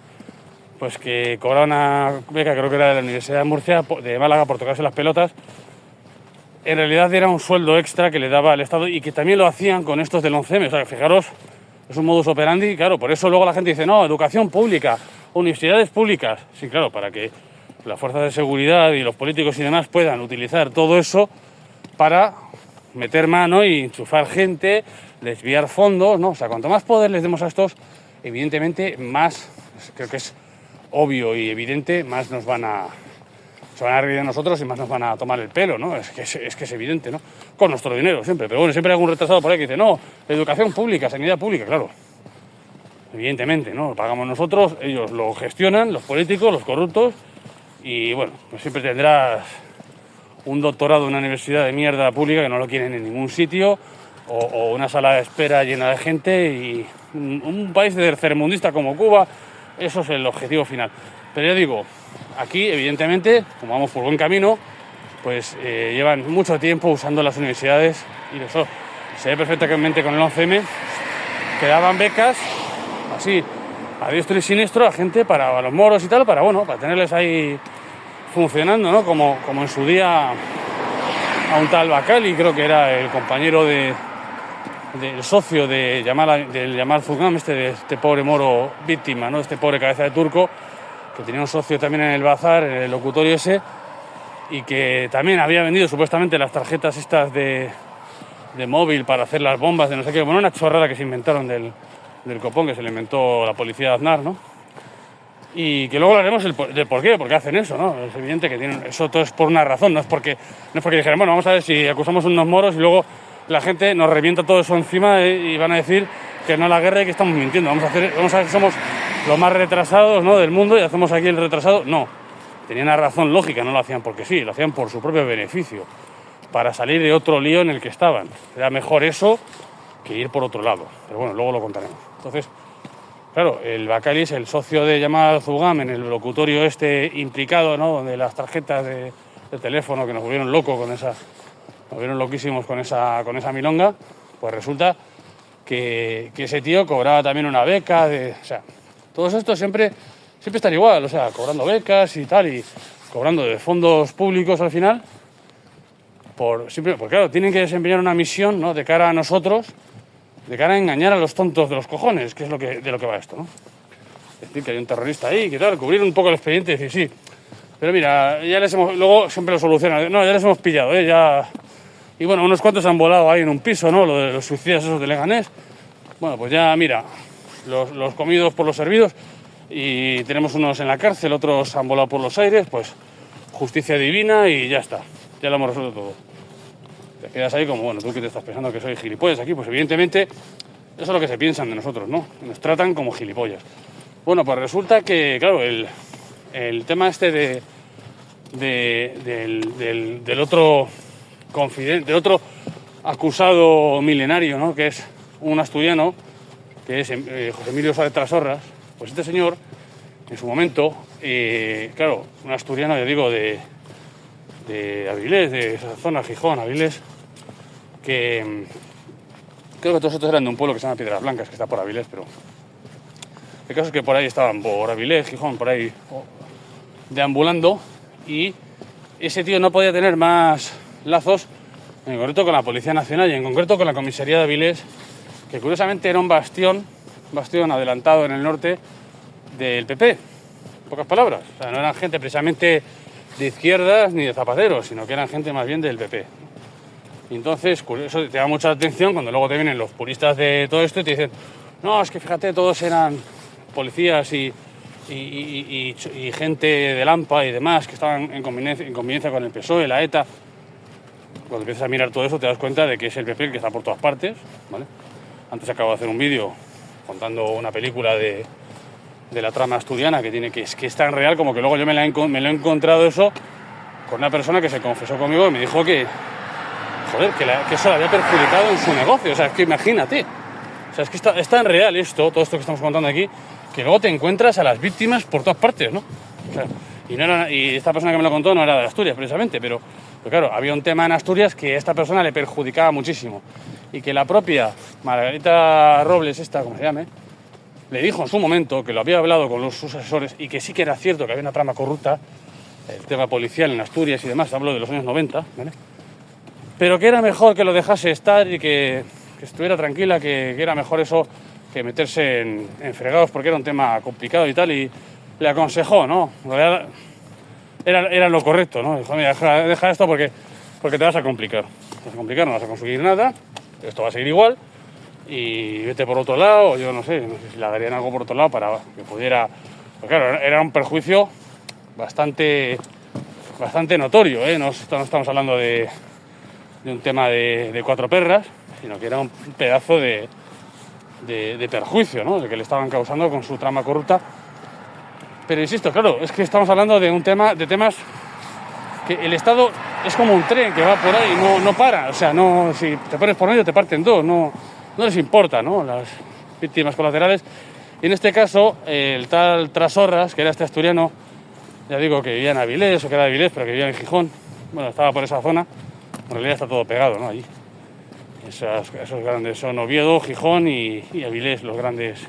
Pues que cobraba una beca, creo que era de la Universidad de Murcia, de Málaga, por tocarse las pelotas. En realidad era un sueldo extra que le daba el Estado y que también lo hacían con estos del 11M. O sea, fijaros, es un modus operandi, claro, por eso luego la gente dice, no, educación pública, universidades públicas. Sí, claro, para que las fuerzas de seguridad y los políticos y demás puedan utilizar todo eso para meter mano y enchufar gente, desviar fondos, ¿no? O sea, cuanto más poder les demos a estos, evidentemente más, creo que es obvio y evidente, más se van a reír de nosotros y más nos van a tomar el pelo, ¿no? Es que es evidente, ¿no? Con nuestro dinero siempre, pero bueno, siempre hay algún retrasado por ahí que dice, no, educación pública, sanidad pública, claro. Evidentemente, ¿no? Lo pagamos nosotros, ellos lo gestionan, los políticos, los corruptos, y bueno, pues siempre tendrás un doctorado en una universidad de mierda pública que no lo quieren en ningún sitio, o una sala de espera llena de gente, y un país tercermundista como Cuba, eso es el objetivo final. Pero ya digo, aquí evidentemente, como vamos por buen camino, pues llevan mucho tiempo usando las universidades, y eso se ve perfectamente con el 11M, que daban becas, así, a diestro y siniestro, a gente, a los moros y tal, para tenerles ahí funcionando, ¿no? Como en su día a un tal Bacali, creo que era el compañero del socio de Yamal Zugam, de este pobre moro víctima, ¿no? Este pobre cabeza de turco, que tenía un socio también en el bazar, en el locutorio ese, y que también había vendido supuestamente las tarjetas estas de móvil para hacer las bombas de no sé qué. Bueno, una chorrada que se inventaron del copón, que se le inventó la policía de Aznar, ¿no? Y que luego hablaremos del por qué hacen eso, ¿no? Es evidente que tienen eso, todo es por una razón, no es porque dijeran, bueno, vamos a ver si acusamos unos moros y luego la gente nos revienta todo eso encima y van a decir que no a la guerra y que estamos mintiendo. Vamos a ver si somos los más retrasados, ¿no?, del mundo y hacemos aquí el retrasado. No, tenían una razón lógica, no lo hacían porque sí, lo hacían por su propio beneficio, para salir de otro lío en el que estaban. Era mejor eso que ir por otro lado, pero bueno, luego lo contaremos. Entonces, claro, el Bacali es el socio de Yamal Zugam en el locutorio implicado, ¿no?, donde las tarjetas de teléfono que nos volvieron locos nos volvieron loquísimos con esa milonga. Pues resulta que ese tío cobraba también una beca, o sea, todos estos siempre están igual, o sea, cobrando becas y tal, y cobrando de fondos públicos al final, porque claro, tienen que desempeñar una misión, ¿no?, de cara a nosotros, de cara a engañar a los tontos de los cojones, que es de lo que va esto, ¿no? Es decir, que hay un terrorista ahí, que tal, cubrir un poco el expediente y decir, sí, pero mira, luego siempre lo solucionan, no, ya les hemos pillado, ya. Y bueno, unos cuantos han volado ahí en un piso, ¿no?, lo de los suicidas esos de Leganés. Bueno, pues ya, mira, los comidos por los servidos, y tenemos unos en la cárcel, otros han volado por los aires, pues justicia divina y ya está, ya lo hemos resuelto todo. Te quedas ahí como, bueno, tú que te estás pensando que soy gilipollas aquí, pues evidentemente eso es lo que se piensan de nosotros, ¿no? Nos tratan como gilipollas. Bueno, pues resulta que, claro, el tema este del otro confidente, del otro acusado milenario, ¿no?, que es un asturiano, que es José Emilio Suárez Trasorras. Pues este señor, en su momento, claro, un asturiano, ya digo, de Avilés, de esa zona, Gijón, Avilés, que creo que todos estos eran de un pueblo que se llama Piedras Blancas, que está por Avilés, pero el caso es que por ahí estaban, por Avilés, Gijón, por ahí deambulando, y ese tío no podía tener más lazos, en concreto con la Policía Nacional y en concreto con la comisaría de Avilés, que curiosamente era un bastión adelantado en el norte del PP, en pocas palabras. O sea, no eran gente precisamente de izquierdas ni de zapateros, sino que eran gente más bien del PP. Y entonces, eso te da mucha atención cuando luego te vienen los puristas de todo esto y te dicen, no, es que fíjate, todos eran policías y gente de Lampa y demás que estaban en convivencia con el PSOE, la ETA. Cuando empiezas a mirar todo eso te das cuenta de que es el PP el que está por todas partes, ¿vale? Antes acabo de hacer un vídeo contando una película de la trama asturiana que es tan real como que luego yo me lo he encontrado eso con una persona que se confesó conmigo y me dijo que, joder, que eso le había perjudicado en su negocio. O sea, es que imagínate. O sea, es que es tan real todo esto que estamos contando aquí, que luego te encuentras a las víctimas por todas partes, ¿no? O sea, y esta persona que me lo contó no era de Asturias precisamente, pero claro, había un tema en Asturias que a esta persona le perjudicaba muchísimo y que la propia Margarita Robles, como se llame, le dijo en su momento que lo había hablado con sus asesores y que sí que era cierto que había una trama corrupta, el tema policial en Asturias y demás, hablo de los años 90, ¿vale? Pero que era mejor que lo dejase estar y que estuviera tranquila, que era mejor eso que meterse en fregados, porque era un tema complicado y tal, y le aconsejó, ¿no? Era lo correcto, ¿no? Dijo, mira, deja esto porque te vas a complicar. Te vas a complicar, no vas a conseguir nada, esto va a seguir igual, y vete por otro lado, yo no sé si le darían algo por otro lado para que pudiera. Pues claro, era un perjuicio bastante notorio, ¿eh? No estamos hablando de un tema de cuatro perras, sino que era un pedazo de perjuicio, ¿no?, el que le estaban causando con su trama corrupta. Pero insisto, claro, es que estamos hablando de temas que el Estado es como un tren que va por ahí, no para. O sea, no, si te pones por medio te parten dos, no les importa, ¿no?, las víctimas colaterales. Y en este caso, el tal Trasorras, que era este asturiano, ya digo, que vivía en Avilés, o que era de Avilés, pero que vivía en Gijón, bueno, estaba por esa zona, en realidad está todo pegado, ¿no?, allí. Esos grandes son Oviedo, Gijón y Avilés, los grandes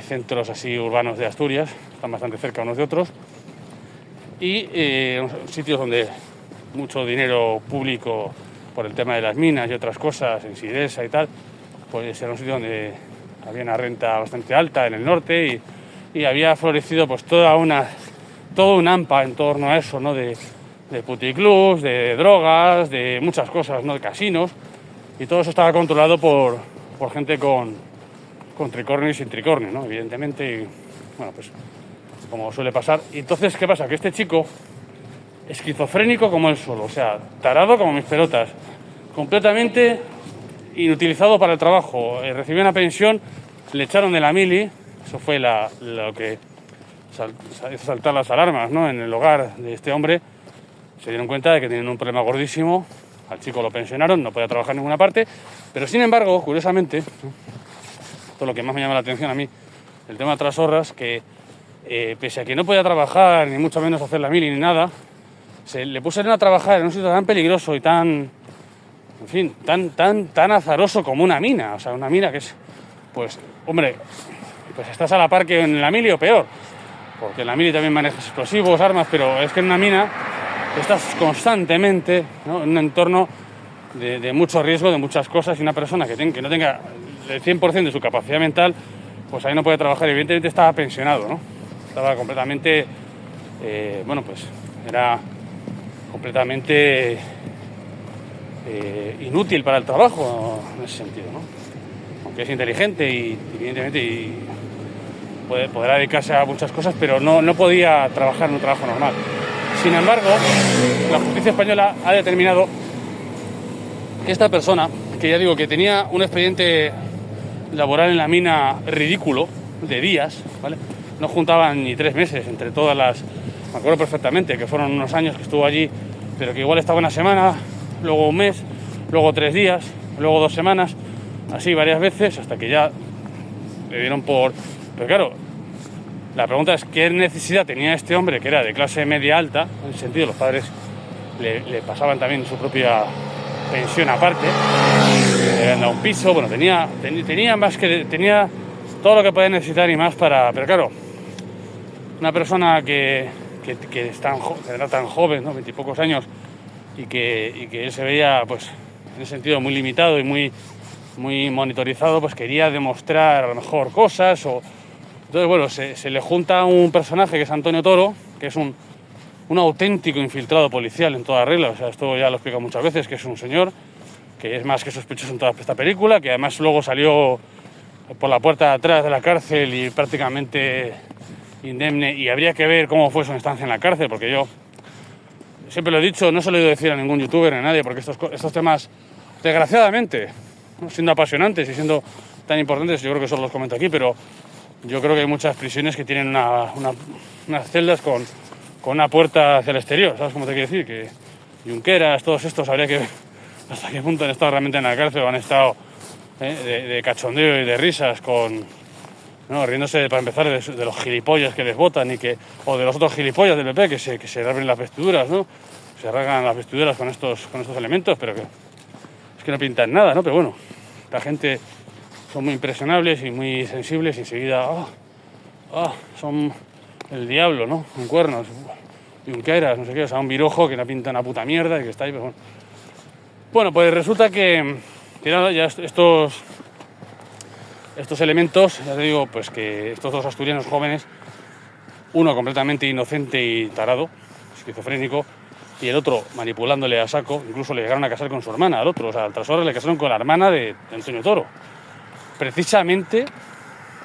centros así urbanos de Asturias, están bastante cerca unos de otros. y sitios donde mucho dinero público por el tema de las minas y otras cosas, en Sidesa y tal, pues era un sitio donde había una renta bastante alta en el norte y había florecido pues todo un AMPA en torno a eso, ¿no? De puticlubs, de drogas, de muchas cosas, ¿no? De casinos, y todo eso estaba controlado por gente con tricornio y sin tricornio, ¿no? Evidentemente, y, bueno, pues como suele pasar. Y entonces, ¿qué pasa? Que este chico, esquizofrénico como él solo, o sea, tarado como mis pelotas, completamente inutilizado para el trabajo, recibió una pensión, le echaron de la mili, eso fue lo que hizo saltar las alarmas, ¿no? En el hogar de este hombre se dieron cuenta de que tenían un problema gordísimo, al chico lo pensionaron, no podía trabajar en ninguna parte, pero sin embargo, curiosamente, todo lo que más me llama la atención a mí, el tema de Trasorras, que pese a que no podía trabajar, ni mucho menos hacer la mili ni nada, se le pusieron a trabajar en un sitio tan peligroso y tan, en fin, tan azaroso como una mina. O sea, una mina que es, pues, hombre, pues estás a la par que en la mili o peor, porque en la mili también manejas explosivos, armas, pero es que en una mina estás constantemente, ¿no? En un entorno de mucho riesgo, de muchas cosas, y una persona que no tenga el 100% de su capacidad mental, pues ahí no puede trabajar. Evidentemente estaba pensionado, ¿no? Estaba completamente, bueno, pues era completamente inútil para el trabajo en ese sentido, ¿no? Aunque es inteligente y evidentemente podrá dedicarse a muchas cosas, pero no podía trabajar en un trabajo normal. Sin embargo, la justicia española ha determinado que esta persona, que ya digo que tenía un expediente laboral en la mina ridículo, de días, ¿vale? No juntaban ni 3 meses entre todas las... Me acuerdo perfectamente que fueron unos años que estuvo allí, pero que igual estaba una semana, luego un mes, luego 3 días, luego 2 semanas, así varias veces, hasta que ya le dieron por... Pero claro, la pregunta es qué necesidad tenía este hombre, que era de clase media alta, en el sentido los padres le pasaban también su propia pensión aparte, le habían dado un piso, bueno, tenía todo lo que podía necesitar y más para... Pero claro, una persona que era tan joven, ¿no? 20 y pocos años, y que él se veía, pues, en ese sentido muy limitado y muy monitorizado, pues quería demostrar a lo mejor cosas o... Entonces, bueno, se le junta un personaje que es Antonio Toro, que es un auténtico infiltrado policial en toda regla. O sea, esto ya lo he explicado muchas veces, que es un señor que es más que sospechoso en toda esta película, que además luego salió por la puerta de atrás de la cárcel y prácticamente indemne, y habría que ver cómo fue su estancia en la cárcel, porque yo siempre lo he dicho, no se lo he oído decir a ningún youtuber ni a nadie, porque estos temas, desgraciadamente, ¿no? Siendo apasionantes y siendo tan importantes, yo creo que solo los comento aquí, pero yo creo que hay muchas prisiones que tienen unas celdas con una puerta hacia el exterior, ¿sabes cómo te quiero decir? Que Junqueras, todos estos, habría que ver hasta qué punto han estado realmente en la cárcel o han estado de cachondeo y de risas no, riéndose para empezar de los gilipollas que les votan o de los otros gilipollas del PP que se rasgan las vestiduras, ¿no? Se rasgan las vestiduras con estos elementos, pero es que no pintan nada, ¿no? Pero bueno, la gente son muy impresionables y muy sensibles y enseguida son el diablo, ¿no? Con cuernos, Junqueras, no sé qué, o sea, un virojo que no pinta una puta mierda y que está ahí, pero bueno. Bueno, pues resulta que nada, ya estos elementos, ya te digo, pues que estos dos asturianos jóvenes, uno completamente inocente y tarado, esquizofrénico, y el otro manipulándole a saco, incluso le llegaron a casar con su hermana, al otro, o sea, al Trasorras le casaron con la hermana de Antonio Toro. Precisamente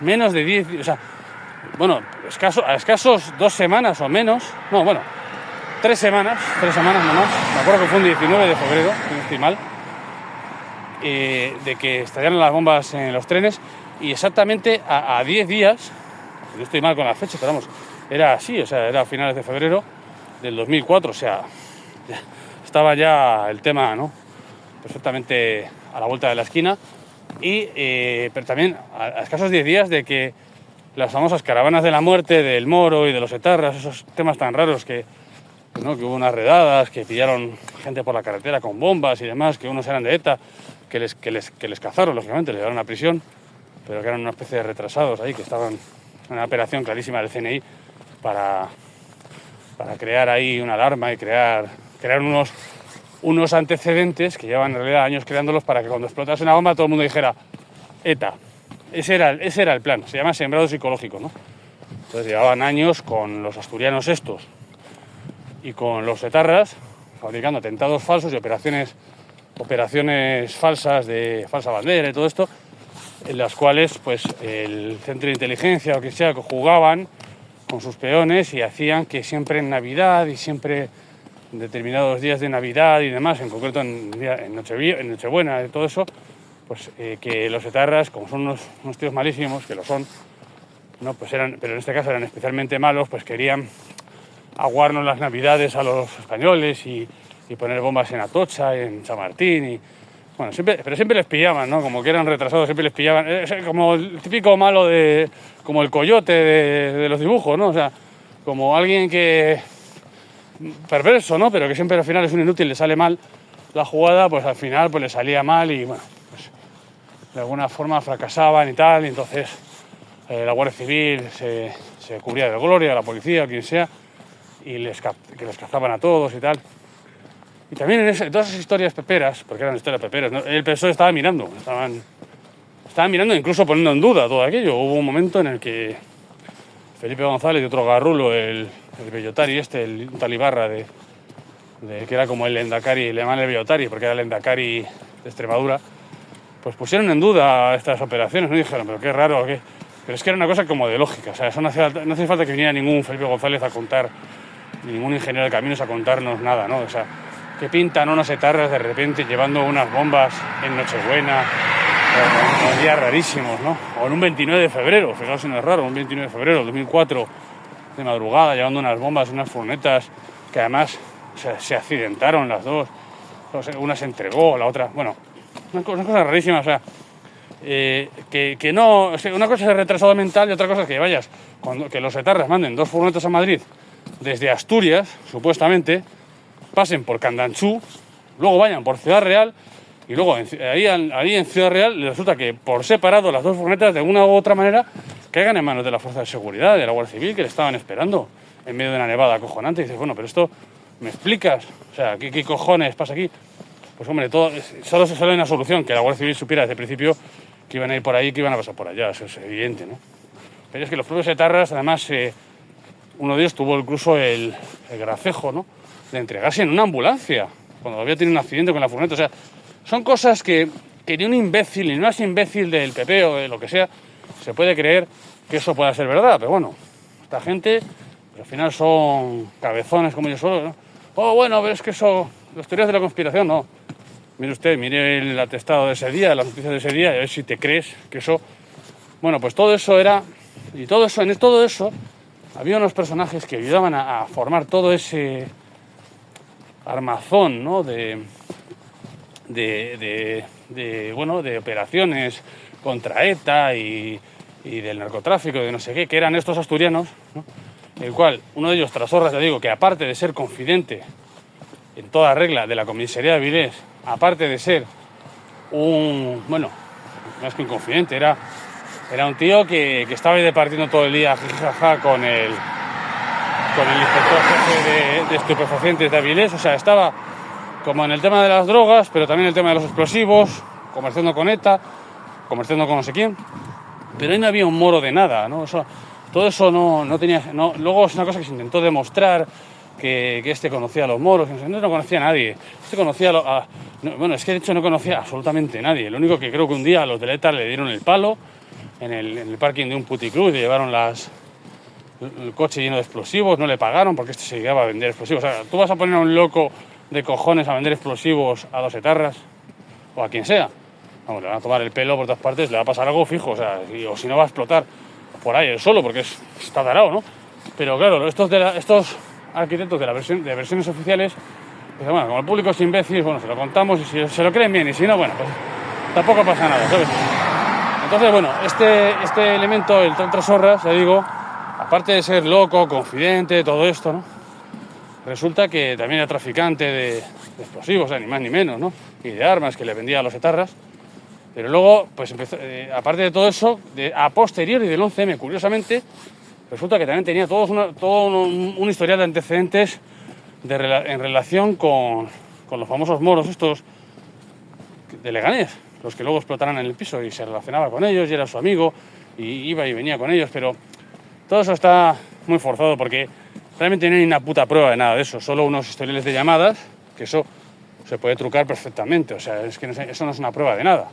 menos de 10, o sea, bueno, a escasos 2 semanas o menos, no, bueno, 3 semanas nomás, me acuerdo que fue un 19 de febrero, si no estoy mal, de que estallaron las bombas en los trenes, y exactamente a 10 días, si no estoy mal con las fechas, pero vamos, era así, o sea, era a finales de febrero del 2004, o sea, estaba ya el tema, ¿no?, perfectamente a la vuelta de la esquina, pero también a escasos 10 días de que las famosas caravanas de la muerte del Moro y de los etarras, esos temas tan raros que hubo unas redadas, que pillaron gente por la carretera con bombas y demás, que unos eran de ETA, que les cazaron, lógicamente, les llevaron a prisión, pero que eran una especie de retrasados ahí, que estaban en una operación clarísima del CNI para para crear ahí una alarma y crear unos antecedentes que llevan en realidad años creándolos para que cuando explotase una bomba todo el mundo dijera ETA. Ese era el plan, se llama sembrado psicológico, ¿no? Entonces llevaban años con los asturianos estos y con los etarras fabricando atentados falsos y operaciones falsas de falsa bandera y todo esto, en las cuales pues el centro de inteligencia o que sea que jugaban con sus peones y hacían que siempre en Navidad y siempre en determinados días de Navidad y demás, en concreto en Nochebuena y todo eso, pues que los etarras, como son unos tíos malísimos, que lo son, no, pues pero en este caso eran especialmente malos, pues querían aguarnos las Navidades a los españoles y poner bombas en Atocha, en San Martín y bueno, pero siempre les pillaban, ¿no? Como que eran retrasados, siempre les pillaban, como el típico malo como el coyote de los dibujos, ¿no? O sea, como alguien que perverso, ¿no? Pero que siempre al final es un inútil, le sale mal la jugada, pues al final pues le salía mal y bueno, pues de alguna forma fracasaban y tal, y entonces la Guardia Civil se cubría de gloria, la policía o quien sea, y que les cazaban a todos y tal. Y también en todas esas historias peperas, porque eran historias peperas, ¿no? El PSOE estaba mirando, estaban mirando, incluso poniendo en duda todo aquello. Hubo un momento en el que Felipe González y otro garrulo, el Bellotari el talibarra que era como el Endacari, le llaman el Bellotari porque era el Endacari de Extremadura, pues pusieron en duda estas operaciones, ¿no? Y dijeron, pero qué raro, pero es que era una cosa como de lógica, o sea, eso no hace falta que viniera ningún Felipe González a contar, ni ningún ingeniero de caminos a contarnos nada, ¿no? O sea, que pintan unos etarras de repente llevando unas bombas en Nochebuena, unos días rarísimos, ¿no? O en un 29 de febrero, fijaos si no es raro, un 29 de febrero del 2004, de madrugada, llevando unas bombas, unas furgonetas, que además se accidentaron las dos, una se entregó, la otra, bueno, unas cosas rarísimas, o sea, que no, o sea, una cosa es el retrasado mental y otra cosa es que vayas, que los etarras manden dos furgonetas a Madrid desde Asturias, supuestamente, pasen por Candanchú, luego vayan por Ciudad Real y luego ahí en Ciudad Real resulta que por separado las dos furgonetas de una u otra manera caigan en manos de la Fuerza de Seguridad, de la Guardia Civil, que le estaban esperando en medio de una nevada acojonante. Y dices, bueno, pero esto, ¿me explicas? O sea, ¿qué cojones pasa aquí? Pues hombre, solo se sale una solución, que la Guardia Civil supiera desde el principio que iban a ir por ahí, que iban a pasar por allá, eso es evidente, ¿no? Pero es que los propios etarras, además, uno de ellos tuvo incluso el gracejo, ¿no?, de entregarse en una ambulancia cuando había tenido un accidente con la furgoneta. O sea, son cosas que ni un imbécil, ni más imbécil del PP o de lo que sea, se puede creer que eso pueda ser verdad. Pero bueno, esta gente, pues al final son cabezones como yo solo, ¿no? Oh, bueno, pero es que eso, las teorías de la conspiración, no. Mire usted, mire el atestado de ese día, las noticias de ese día, y a ver si te crees que eso... Bueno, pues todo eso era... Y todo eso, en todo eso, había unos personajes que ayudaban a formar todo ese armazón, ¿no?, de operaciones contra ETA y del narcotráfico y de no sé qué, que eran estos asturianos, ¿no?, el cual uno de ellos, Trasorras, le digo que aparte de ser confidente en toda regla de la comisaría de Avilés, aparte de ser más que un confidente, era un tío que estaba ahí departiendo todo el día jijaja con el inspector jefe de estupefacientes de Avilés. O sea, estaba como en el tema de las drogas, pero también en el tema de los explosivos, comerciando con ETA, comerciando con no sé quién, pero ahí no había un moro de nada, ¿no? Todo eso no tenía... No, luego es una cosa que se intentó demostrar, que este conocía a los moros, que no conocía a nadie. Este conocía es que de hecho no conocía absolutamente a nadie. Lo único que creo que un día a los de ETA le dieron el palo en el parking de un puticlub, le llevaron el coche lleno de explosivos, no le pagaron porque este se llegaba a vender explosivos. O sea, tú vas a poner a un loco de cojones a vender explosivos a los etarras o a quien sea. Vamos, le van a tomar el pelo por todas partes, le va a pasar algo fijo, o sea, o si no va a explotar por ahí él solo porque está tarado, ¿no? Pero claro, estos arquitectos de versiones oficiales, pues bueno, como el público es imbécil, bueno, se lo contamos y si se lo creen bien y si no, bueno, pues tampoco pasa nada, ¿sabes? Entonces, bueno, este elemento, el Trasorras, ya digo, aparte de ser loco, confidente, todo esto, ¿no?, resulta que también era traficante de explosivos, o sea, ni más ni menos, ¿no?, y de armas que le vendía a los etarras. Pero luego, pues empezó, aparte de todo eso, a posteriori del 11M, curiosamente, resulta que también tenía todo un historial de antecedentes en relación con los famosos moros estos de Leganés, los que luego explotaron en el piso, y se relacionaba con ellos y era su amigo y iba y venía con ellos, pero todo eso está muy forzado porque realmente no hay una puta prueba de nada de eso, solo unos historiales de llamadas, que eso se puede trucar perfectamente, o sea, es que eso no es una prueba de nada,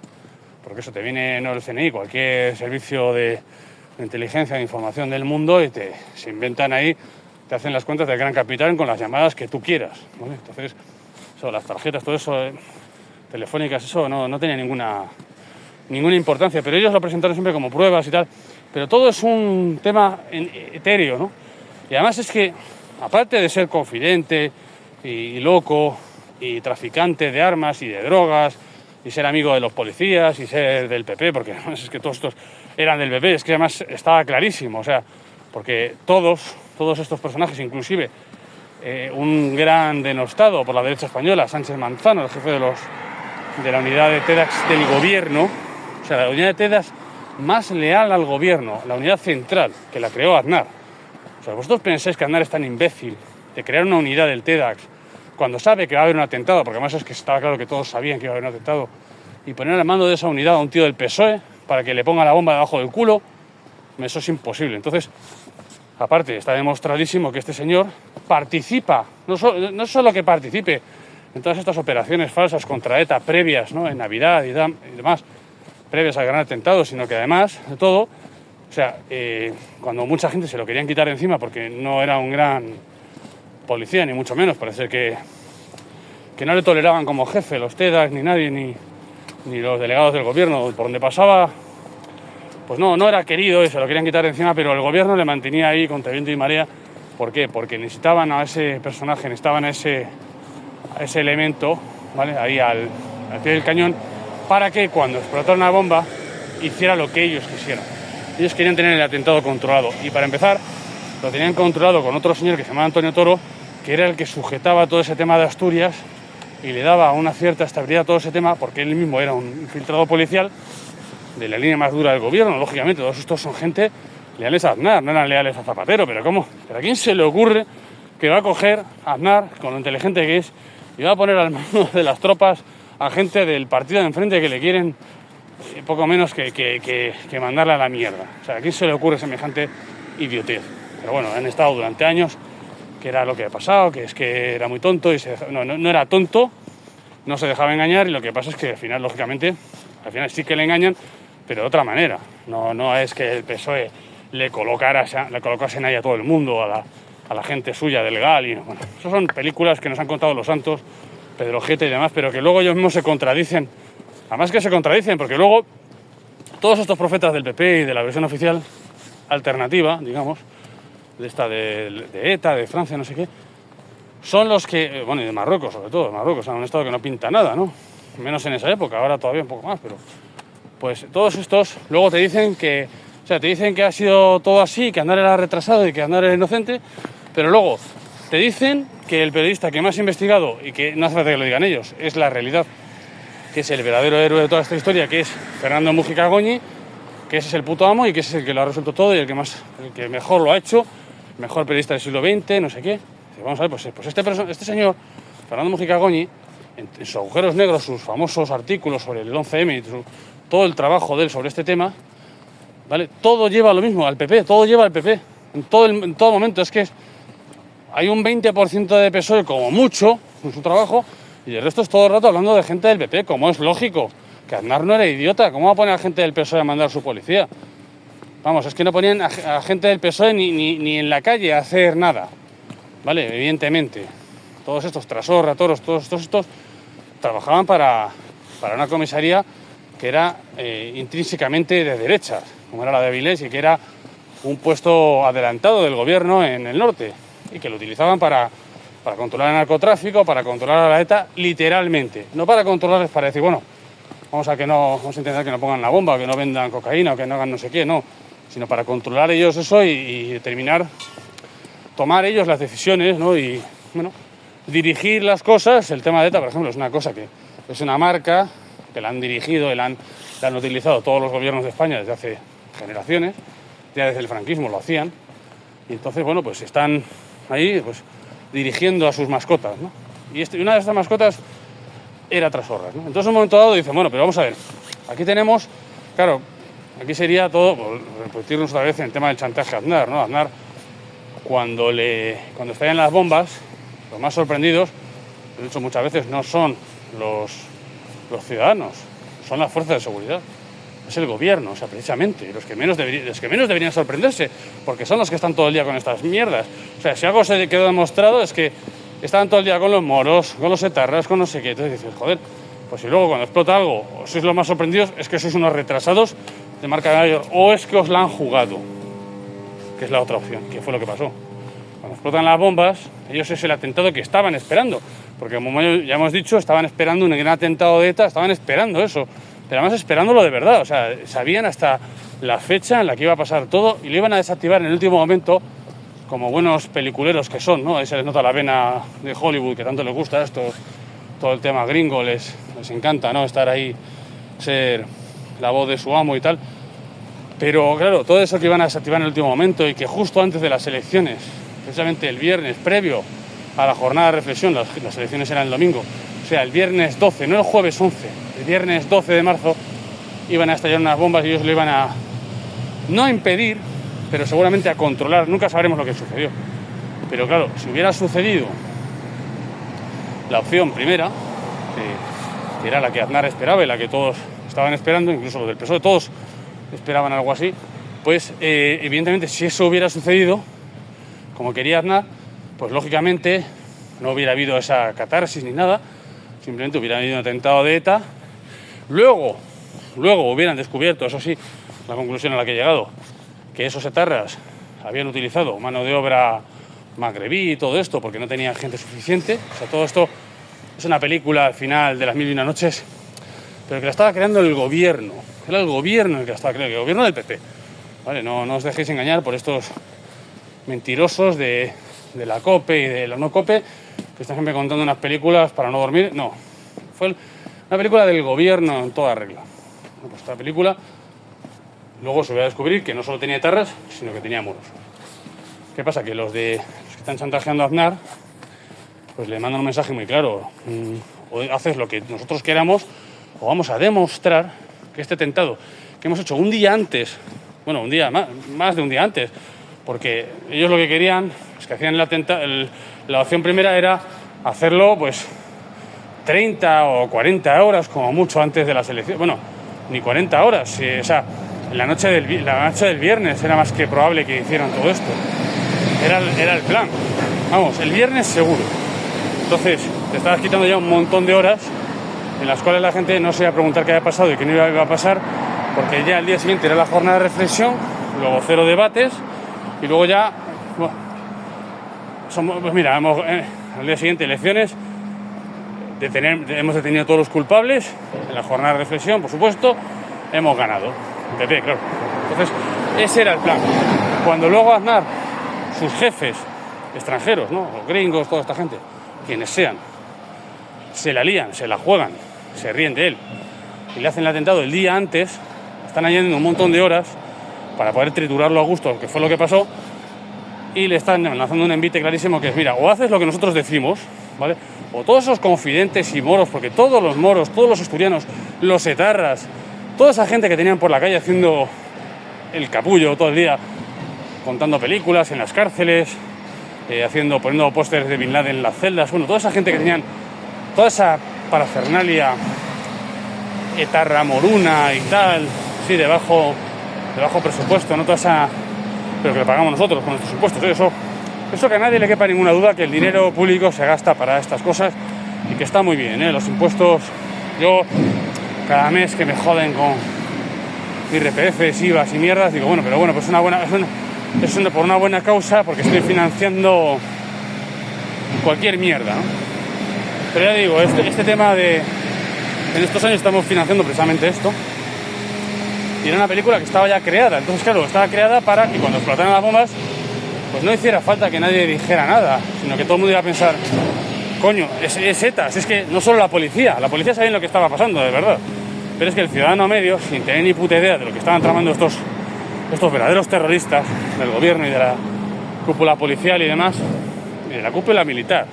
porque eso te viene el CNI, cualquier servicio de inteligencia, de información del mundo, y se inventan ahí, te hacen las cuentas del gran capital con las llamadas que tú quieras, ¿vale? Entonces, eso, las tarjetas, todo eso, telefónicas, eso no tenía ninguna importancia, pero ellos lo presentaron siempre como pruebas y tal, pero todo es un tema etéreo, ¿no? Y además es que, aparte de ser confidente y loco y traficante de armas y de drogas y ser amigo de los policías y ser del PP, porque además es que todos estos eran del PP, es que además estaba clarísimo, o sea, porque todos estos personajes, inclusive un gran denostado por la derecha española, Sánchez Manzano, el jefe de la unidad de TEDx del gobierno, o sea, la unidad de TEDx más leal al gobierno, la unidad central, que la creó Aznar. O sea, vosotros pensáis que Aznar es tan imbécil de crear una unidad del TEDx cuando sabe que va a haber un atentado, porque además es que estaba claro que todos sabían que iba a haber un atentado, y poner al mando de esa unidad a un tío del PSOE para que le ponga la bomba debajo del culo, eso es imposible. Entonces, aparte, está demostradísimo que este señor participa, no solo que participe en todas estas operaciones falsas contra ETA previas, ¿no?, en Navidad y demás, previas al gran atentado, sino que además de todo, o sea, cuando mucha gente se lo querían quitar encima porque no era un gran policía, ni mucho menos, parece que no le toleraban como jefe los TEDx, ni nadie, ni los delegados del gobierno, por donde pasaba, pues no era querido y se lo querían quitar encima, pero el gobierno le mantenía ahí contra viento y marea. ¿Por qué? Porque necesitaban a ese personaje, necesitaban a ese elemento, ¿vale?, ahí al pie del cañón, para que cuando explotara una bomba hiciera lo que ellos quisieran. Ellos querían tener el atentado controlado, y para empezar lo tenían controlado con otro señor que se llamaba Antonio Toro, que era el que sujetaba todo ese tema de Asturias y le daba una cierta estabilidad a todo ese tema, porque él mismo era un infiltrado policial de la línea más dura del gobierno. Lógicamente todos estos son gente leales a Aznar, no eran leales a Zapatero, pero ¿cómo? ¿Pero a quién se le ocurre que va a coger a Aznar, con lo inteligente que es, y va a poner al mando de las tropas a gente del partido de enfrente que le quieren poco menos que mandarle a la mierda? O sea, ¿a quién se le ocurre semejante idiotez? Pero bueno, han estado durante años, que era lo que ha pasado, que es que era muy tonto y no era tonto, no se dejaba engañar, y lo que pasa es que al final, lógicamente, sí que le engañan, pero de otra manera. No es que el PSOE le colocasen ahí a todo el mundo, a la gente suya del GAL, y bueno, eso son películas que nos han contado los santos, Pedro Ojete y demás, pero que luego ellos mismos se contradicen. Además que se contradicen, porque luego todos estos profetas del PP y de la versión oficial alternativa, digamos, de ETA, de Francia, no sé qué, son los que, bueno, y de Marruecos, sobre todo, de Marruecos, un estado que no pinta nada, ¿no? Menos en esa época, ahora todavía un poco más, pero pues todos estos luego te dicen que ha sido todo así, que Aznar era retrasado y que Aznar era inocente, pero luego te dicen que el periodista que más ha investigado, y que no hace falta que lo digan ellos, es la realidad, que es el verdadero héroe de toda esta historia, que es Fernando Múgica Goñi, que ese es el puto amo y que ese es el que lo ha resuelto todo y el que mejor lo ha hecho, mejor periodista del siglo XX, no sé qué. Vamos a ver, pues este señor, Fernando Múgica Goñi, en sus agujeros negros, sus famosos artículos sobre el 11M y todo el trabajo de él sobre este tema, ¿vale?, todo lleva lo mismo, al PP, todo lleva al PP, en todo momento. Es que hay un 20% de PSOE como mucho en su trabajo, y el resto es todo el rato hablando de gente del PP, como es lógico, que Aznar no era idiota. ¿Cómo va a poner a gente del PSOE a mandar su policía? Vamos, es que no ponían a gente del PSOE ni en la calle a hacer nada, ¿vale? Evidentemente, todos estos Trasorra, Toros, todos estos trabajaban para una comisaría que era intrínsecamente de derechas, como era la de Avilés, y que era un puesto adelantado del gobierno en el norte, y que lo utilizaban para controlar el narcotráfico, para controlar a la ETA, literalmente. No para controlarles, para decir, bueno, vamos a intentar que no pongan la bomba, que no vendan cocaína, o que no hagan no sé qué, no, sino para controlar ellos eso y determinar, tomar ellos las decisiones, ¿no? Y, bueno, dirigir las cosas. El tema de ETA, por ejemplo, es una cosa que es una marca que la han dirigido, la han utilizado todos los gobiernos de España desde hace generaciones, ya desde el franquismo lo hacían, Y entonces, bueno, pues están ahí pues dirigiendo a sus mascotas, ¿no? Y una de estas mascotas era Trasorras, ¿no? Entonces, en un momento dado dicen, bueno, pero vamos a ver, aquí tenemos, claro, aquí sería todo, pues, repetirnos otra vez en el tema del chantaje a Aznar, ¿no? Aznar, cuando estallan las bombas, los más sorprendidos, de hecho muchas veces no son los ciudadanos, son las fuerzas de seguridad, es el gobierno, o sea, precisamente, los que menos deberían sorprenderse, porque son los que están todo el día con estas mierdas. O sea, si algo se quedó demostrado es que estaban todo el día con los moros, con los etarras, con no sé qué. Entonces dices, joder, pues si luego cuando explota algo sois los más sorprendidos, es que sois unos retrasados de marca mayor, o es que os la han jugado, que es la otra opción, que fue lo que pasó. Cuando explotan las bombas, ellos es el atentado que estaban esperando, porque como ya hemos dicho, estaban esperando un gran atentado de ETA, estaban esperando eso, pero además esperándolo de verdad, o sea, sabían hasta la fecha en la que iba a pasar todo y lo iban a desactivar en el último momento, como buenos peliculeros que son, ¿no? Ahí se les nota la vena de Hollywood, que tanto les gusta esto, todo el tema gringo, les encanta, ¿no? Estar ahí, ser la voz de su amo y tal. Pero claro, todo eso que iban a desactivar en el último momento y que justo antes de las elecciones, precisamente el viernes previo a la jornada de reflexión, las elecciones eran el domingo, o sea, el viernes 12, no el jueves 11, el viernes 12 de marzo iban a estallar unas bombas y ellos lo iban a, no a impedir, pero seguramente a controlar. Nunca sabremos lo que sucedió. Pero claro, si hubiera sucedido la opción primera, que era la que Aznar esperaba y la que todos estaban esperando, incluso los del PSOE, todos esperaban algo así, pues evidentemente si eso hubiera sucedido, como quería Aznar, pues lógicamente no hubiera habido esa catarsis ni nada, simplemente hubiera habido un atentado de ETA. Luego hubieran descubierto, eso sí, la conclusión a la que he llegado, que esos etarras habían utilizado mano de obra magrebí y todo esto porque no tenían gente suficiente. O sea, todo esto es una película al final de las 1001 noches, pero que la estaba creando el gobierno. Era el gobierno el que la estaba creando, el gobierno del PP. ¿Vale? No os dejéis engañar por estos mentirosos de la COPE y de la no COPE, que están siempre contando unas películas para no dormir. No, fue una película del gobierno en toda regla. Pues esta película luego se va a descubrir que no solo tenía etarras, sino que tenía moros. ¿Qué pasa? Que los que están chantajeando a Aznar, pues le mandan un mensaje muy claro. O haces lo que nosotros queramos, o vamos a demostrar que este atentado que hemos hecho un día antes, bueno, un día más de un día antes, porque ellos lo que querían es que hacían el atentado, la opción primera era hacerlo pues 30 o 40 horas como mucho antes de las elecciones. Bueno, ni 40 horas, o sea, la noche del viernes era más que probable que hicieran todo esto. Era el plan. Vamos, el viernes seguro. Entonces, te estabas quitando ya un montón de horas en las cuales la gente no se iba a preguntar qué había pasado y qué no iba a pasar, porque ya el día siguiente era la jornada de reflexión, luego 0 debates, y luego ya, bueno, pues mira, al día siguiente elecciones, hemos detenido a todos los culpables, en la jornada de reflexión, por supuesto, hemos ganado. PP, claro. Entonces, ese era el plan. Cuando luego Aznar, sus jefes extranjeros, ¿no? Los gringos, toda esta gente, quienes sean, se la lían, se la juegan, se ríen de él y le hacen el atentado el día antes, están añadiendo un montón de horas para poder triturarlo a gusto, que fue lo que pasó, y le están lanzando un envite clarísimo que es, mira, o haces lo que nosotros decimos, ¿vale? O todos esos confidentes y moros, porque todos los moros, todos los asturianos, los etarras, toda esa gente que tenían por la calle haciendo el capullo todo el día, contando películas en las cárceles, poniendo pósters de Bin Laden en las celdas, bueno, toda esa gente que tenían toda esa parafernalia etarra moruna y tal, sí, de bajo presupuesto, no toda esa, pero que le pagamos nosotros con nuestros impuestos. Eso que a nadie le quepa ninguna duda, que el dinero público se gasta para estas cosas y que está muy bien, los impuestos. Yo cada mes que me joden con IRPF, IVAs y mierdas, digo, bueno, pero bueno, pues es por una buena causa, porque estoy financiando cualquier mierda, ¿no? Pero ya digo, este tema en estos años estamos financiando precisamente esto, y era una película que estaba ya creada. Entonces, claro, estaba creada para que cuando explotaran las bombas, pues no hiciera falta que nadie dijera nada, sino que todo el mundo iba a pensar, coño, es ETA, es que no solo la policía sabía lo que estaba pasando, de verdad, pero es que el ciudadano medio, sin tener ni puta idea de lo que estaban tramando estos verdaderos terroristas del gobierno y de cúpula policial y demás, y de la cúpula militar.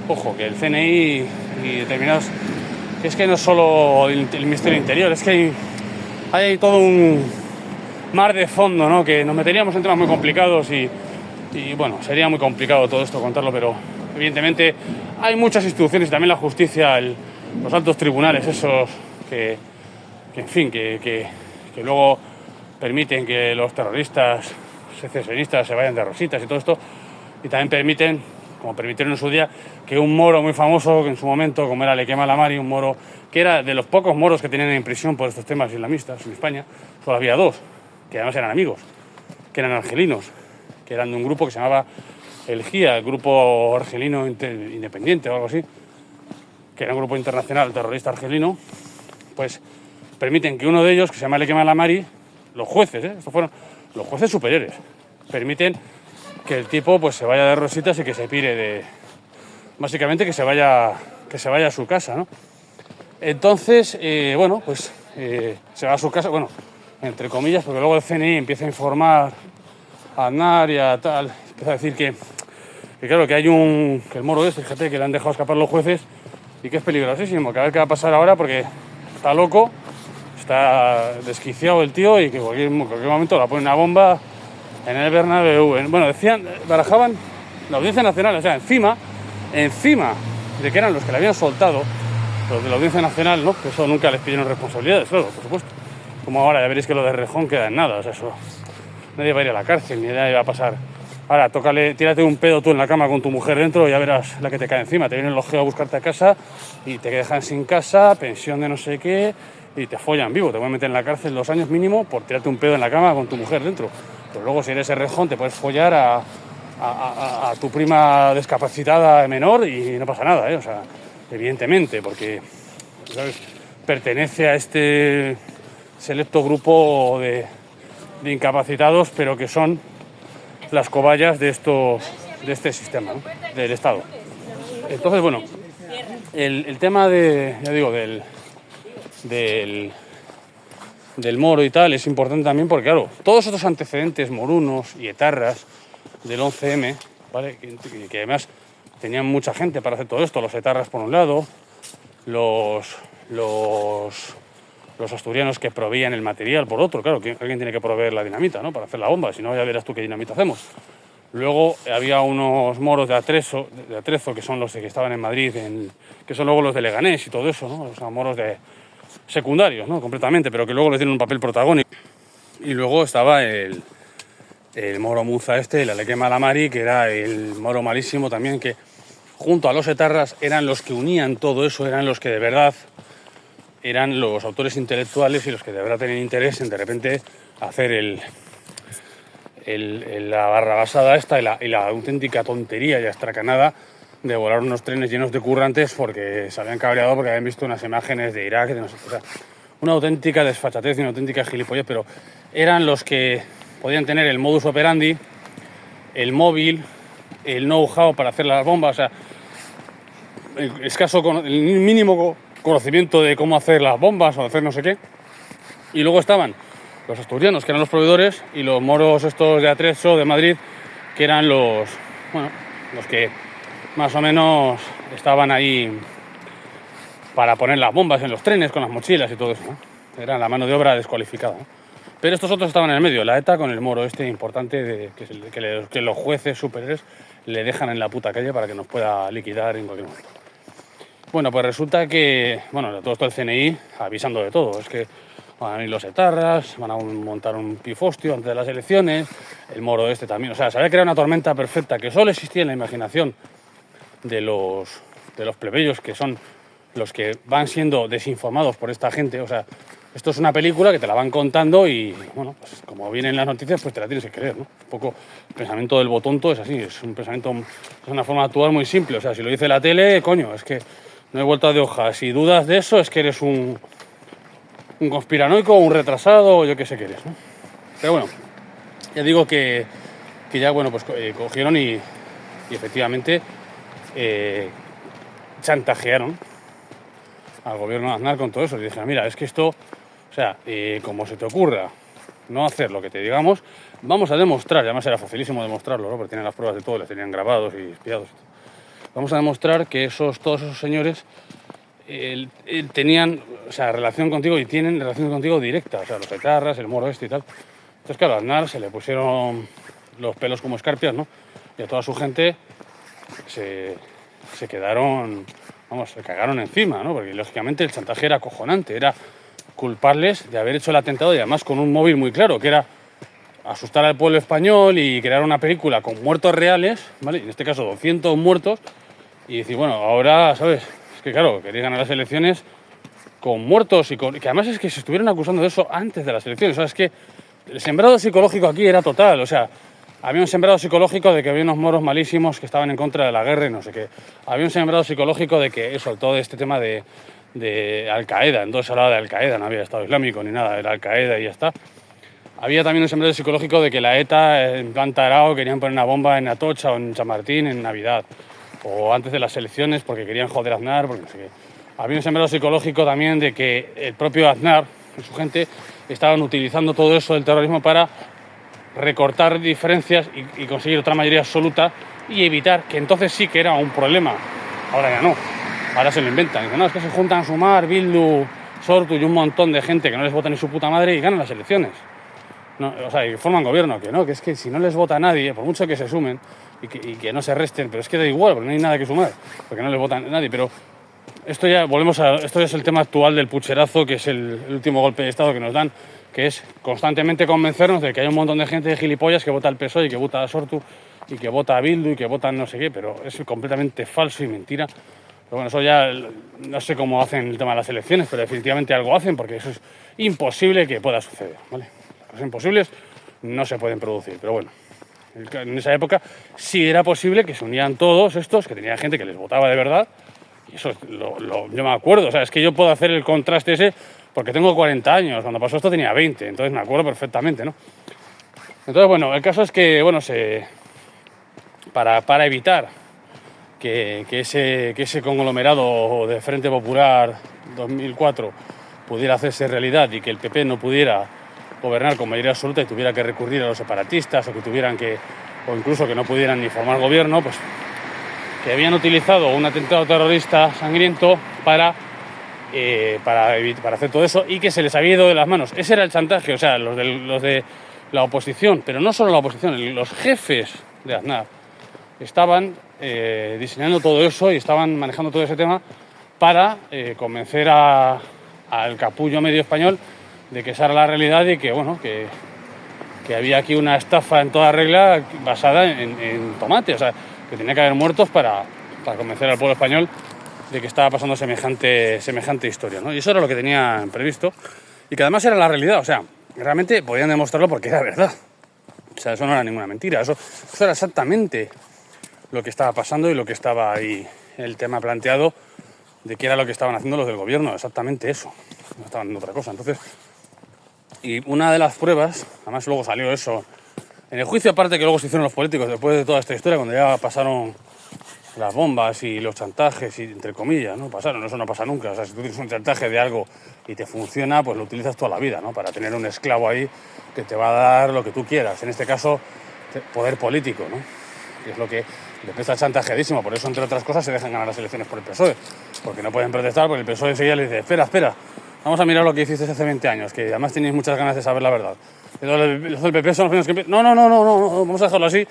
Ojo, que el CNI y determinados... Es que no es solo el Ministerio del Interior, es que hay todo un mar de fondo, ¿no? Que nos meteríamos en temas muy complicados y bueno, sería muy complicado todo esto contarlo, pero evidentemente hay muchas instituciones, también la justicia, los altos tribunales, esos que en fin, que luego permiten que los terroristas secesionistas se vayan de rositas y todo esto, y también permiten, como permitieron en su día, que un moro muy famoso, que en su momento, como era Lequema Lamari, un moro que era de los pocos moros que tenían en prisión por estos temas islamistas en España, solo había dos, que además eran amigos, que eran argelinos, que eran de un grupo que se llamaba el GIA, el Grupo Argelino Independiente o algo así, que era un grupo internacional terrorista argelino, pues permiten que uno de ellos, que se llama Lequema Lamari, los jueces, estos fueron los jueces superiores, permiten que el tipo pues se vaya de rositas y que se pire de... Básicamente que se vaya a su casa, ¿no? Entonces, bueno, pues se va a su casa, bueno, entre comillas, porque luego el CNI empieza a informar a Aznar y a tal, empieza a decir que claro, que hay que el moro este, fíjate, que le han dejado escapar los jueces y que es peligrosísimo, que a ver qué va a pasar ahora porque está loco, está desquiciado el tío y que en cualquier momento le pone una bomba en el Bernabéu. Bueno, decían, barajaban la Audiencia Nacional, o sea, encima de que eran los que le habían soltado, los de la Audiencia Nacional, ¿no? Que eso nunca les pidieron responsabilidades, claro, por supuesto. Como ahora, ya veréis que lo de Rejón queda en nada, o sea, eso, nadie va a ir a la cárcel, ni nadie va a pasar. Ahora, tírate un pedo tú en la cama con tu mujer dentro y ya verás la que te cae encima. Te viene el ojeo a buscarte a casa y te dejan sin casa, pensión de no sé qué, y te follan vivo. Te voy a meter en la cárcel 2 años mínimo por tirarte un pedo en la cama con tu mujer dentro. Pero luego, si eres el Rejón, te puedes follar a tu prima discapacitada menor y no pasa nada, ¿eh? O sea, evidentemente, porque, ¿sabes?, pertenece a este selecto grupo de incapacitados, pero que son las cobayas de este sistema, ¿no?, del Estado. Entonces, bueno, el tema ya digo, del moro y tal es importante también porque, claro, todos estos antecedentes morunos y etarras del 11M, ¿vale?, que además tenían mucha gente para hacer todo esto, los etarras por un lado, los asturianos que proveían el material por otro, claro, que alguien tiene que proveer la dinamita, ¿no?, para hacer la bomba, si no ya verás tú qué dinamita hacemos. Luego había unos moros de Atrezo, que son los que estaban en Madrid, que son luego los de Leganés y todo eso, ¿no? O sea, moros secundarios, ¿no?, completamente, pero que luego les dieron un papel protagónico. Y luego estaba el moro Muza el Lequema Lamari, que era el moro malísimo también, que junto a los etarras eran los que unían todo eso, eran los que de verdad eran los autores intelectuales y los que de verdad tenían interés en de repente hacer la barrabasada esta y la auténtica tontería y astracanada de volar unos trenes llenos de currantes porque se habían cabreado porque habían visto unas imágenes de Irak, de no sé, o sea, una auténtica desfachatez y una auténtica gilipollez, pero eran los que podían tener el modus operandi, el móvil, el know-how para hacer las bombas, o sea, el mínimo conocimiento de cómo hacer las bombas o hacer no sé qué. Y luego estaban los asturianos, que eran los proveedores, y los moros estos de Atrezo, de Madrid, que eran los que más o menos estaban ahí para poner las bombas en los trenes con las mochilas y todo eso, ¿no? Era la mano de obra descualificada, ¿no? Pero estos otros estaban en el medio, la ETA con el moro importante que los jueces superiores le dejan en la puta calle para que nos pueda liquidar en cualquier momento. Bueno, pues resulta que, todo esto el CNI avisando de todo, es que van a venir los etarras, van a montar un pifostio antes de las elecciones, el moro también, o sea, se había creado una tormenta perfecta que solo existía en la imaginación de los plebeyos, que son los que van siendo desinformados por esta gente. O sea, esto es una película que te la van contando y, bueno, pues como vienen las noticias, pues te la tienes que creer, ¿no? Un poco el pensamiento del botonto es así, es una forma de actuar muy simple. O sea, si lo dice la tele, coño, es que no hay vuelta de hoja. Si dudas de eso, es que eres un conspiranoico, un retrasado, yo qué sé qué eres, ¿no? Pero bueno, ya digo que ya, bueno, pues cogieron y efectivamente chantajearon al gobierno de Aznar con todo eso. Y dijeron, mira, es que esto, o sea, como se te ocurra no hacer lo que te digamos, vamos a demostrar, y además era facilísimo demostrarlo, ¿no? Porque tenían las pruebas de todo, les tenían grabados y espiados. Vamos a demostrar que todos esos señores tenían, o sea, relación contigo y tienen relación contigo directa, o sea, los etarras, el moro este y tal. Entonces, claro, a Aznar se le pusieron los pelos como escarpias, ¿no? Y a toda su gente se quedaron, vamos, se cagaron encima, ¿no? Porque lógicamente el chantaje era acojonante, era culparles de haber hecho el atentado y además con un móvil muy claro, que era asustar al pueblo español y crear una película con muertos reales, ¿vale? En este caso 200 muertos, y decir, bueno, ahora, ¿sabes? Es que claro, queréis ganar las elecciones con muertos y que además es que se estuvieron acusando de eso antes de las elecciones, o sea, es que el sembrado psicológico aquí era total, o sea, había un sembrado psicológico de que había unos moros malísimos que estaban en contra de la guerra y no sé qué. Había un sembrado psicológico de que eso, todo este tema de Al-Qaeda, entonces se hablaba de Al-Qaeda, no había Estado Islámico ni nada, era Al-Qaeda y ya está. Había también un sembrado psicológico de que la ETA, en plan tarao, querían poner una bomba en Atocha o en San Martín en Navidad, o antes de las elecciones porque querían joder a Aznar, porque no sé qué. Había un sembrado psicológico también de que el propio Aznar y su gente estaban utilizando todo eso del terrorismo para recortar diferencias y conseguir otra mayoría absoluta y evitar que entonces sí que era un problema. Ahora ya no, ahora se lo inventan. Dicen, no, es que se juntan Sumar, Bildu, Sortu y un montón de gente que no les vota ni su puta madre y ganan las elecciones. No, o sea, y forman gobierno, que no, que es que si no les vota a nadie, por mucho que se sumen y que no se resten, pero es que da igual, porque no hay nada que sumar, porque no les vota a nadie, pero esto ya es el tema actual del pucherazo, que es el último golpe de Estado que nos dan, que es constantemente convencernos de que hay un montón de gente de gilipollas que vota al PSOE y que vota a Sortu y que vota a Bildu y que vota no sé qué, pero es completamente falso y mentira. Pero bueno, eso ya no sé cómo hacen el tema de las elecciones, pero definitivamente algo hacen porque eso es imposible que pueda suceder, ¿vale? Las cosas imposibles no se pueden producir, pero bueno, en esa época sí era posible que se unieran todos estos, que tenía gente que les votaba de verdad. Y eso yo me acuerdo, o sea, es que yo puedo hacer el contraste ese porque tengo 40 años, cuando pasó esto tenía 20, entonces me acuerdo perfectamente, ¿no? Entonces, bueno, el caso es que, bueno, para evitar que ese conglomerado de Frente Popular 2004 pudiera hacerse realidad y que el PP no pudiera gobernar con mayoría absoluta y tuviera que recurrir a los separatistas o incluso que no pudieran ni formar gobierno, pues que habían utilizado un atentado terrorista sangriento para hacer todo eso y que se les había ido de las manos. Ese era el chantaje, o sea, los de la oposición, pero no solo la oposición, los jefes de Aznar estaban diseñando todo eso y estaban manejando todo ese tema para convencer al capullo medio español de que esa era la realidad y que, bueno, que había aquí una estafa en toda regla basada en tomate, o sea, que tenía que haber muertos para convencer al pueblo español de que estaba pasando semejante historia, ¿no? Y eso era lo que tenían previsto y que además era la realidad, o sea, realmente podían demostrarlo porque era verdad. O sea, eso no era ninguna mentira, eso era exactamente lo que estaba pasando y lo que estaba ahí, el tema planteado de qué era lo que estaban haciendo los del gobierno, exactamente eso, no estaban haciendo otra cosa. Entonces, y una de las pruebas, además luego salió eso, en el juicio aparte que luego se hicieron los políticos después de toda esta historia, cuando ya pasaron las bombas y los chantajes, y entre comillas, ¿no? Pasaron, eso no pasa nunca. O sea, si tú tienes un chantaje de algo y te funciona, pues lo utilizas toda la vida, ¿no? Para tener un esclavo ahí que te va a dar lo que tú quieras. En este caso, poder político, ¿no? Que es lo que le está chantajeadísimo. Por eso, entre otras cosas, se dejan ganar las elecciones por el PSOE. Porque no pueden protestar, porque el PSOE enseguida le dice, espera, vamos a mirar lo que hiciste hace 20 años, que además tenéis muchas ganas de saber la verdad. Los del PP son los primeros que... No, vamos a dejarlo así,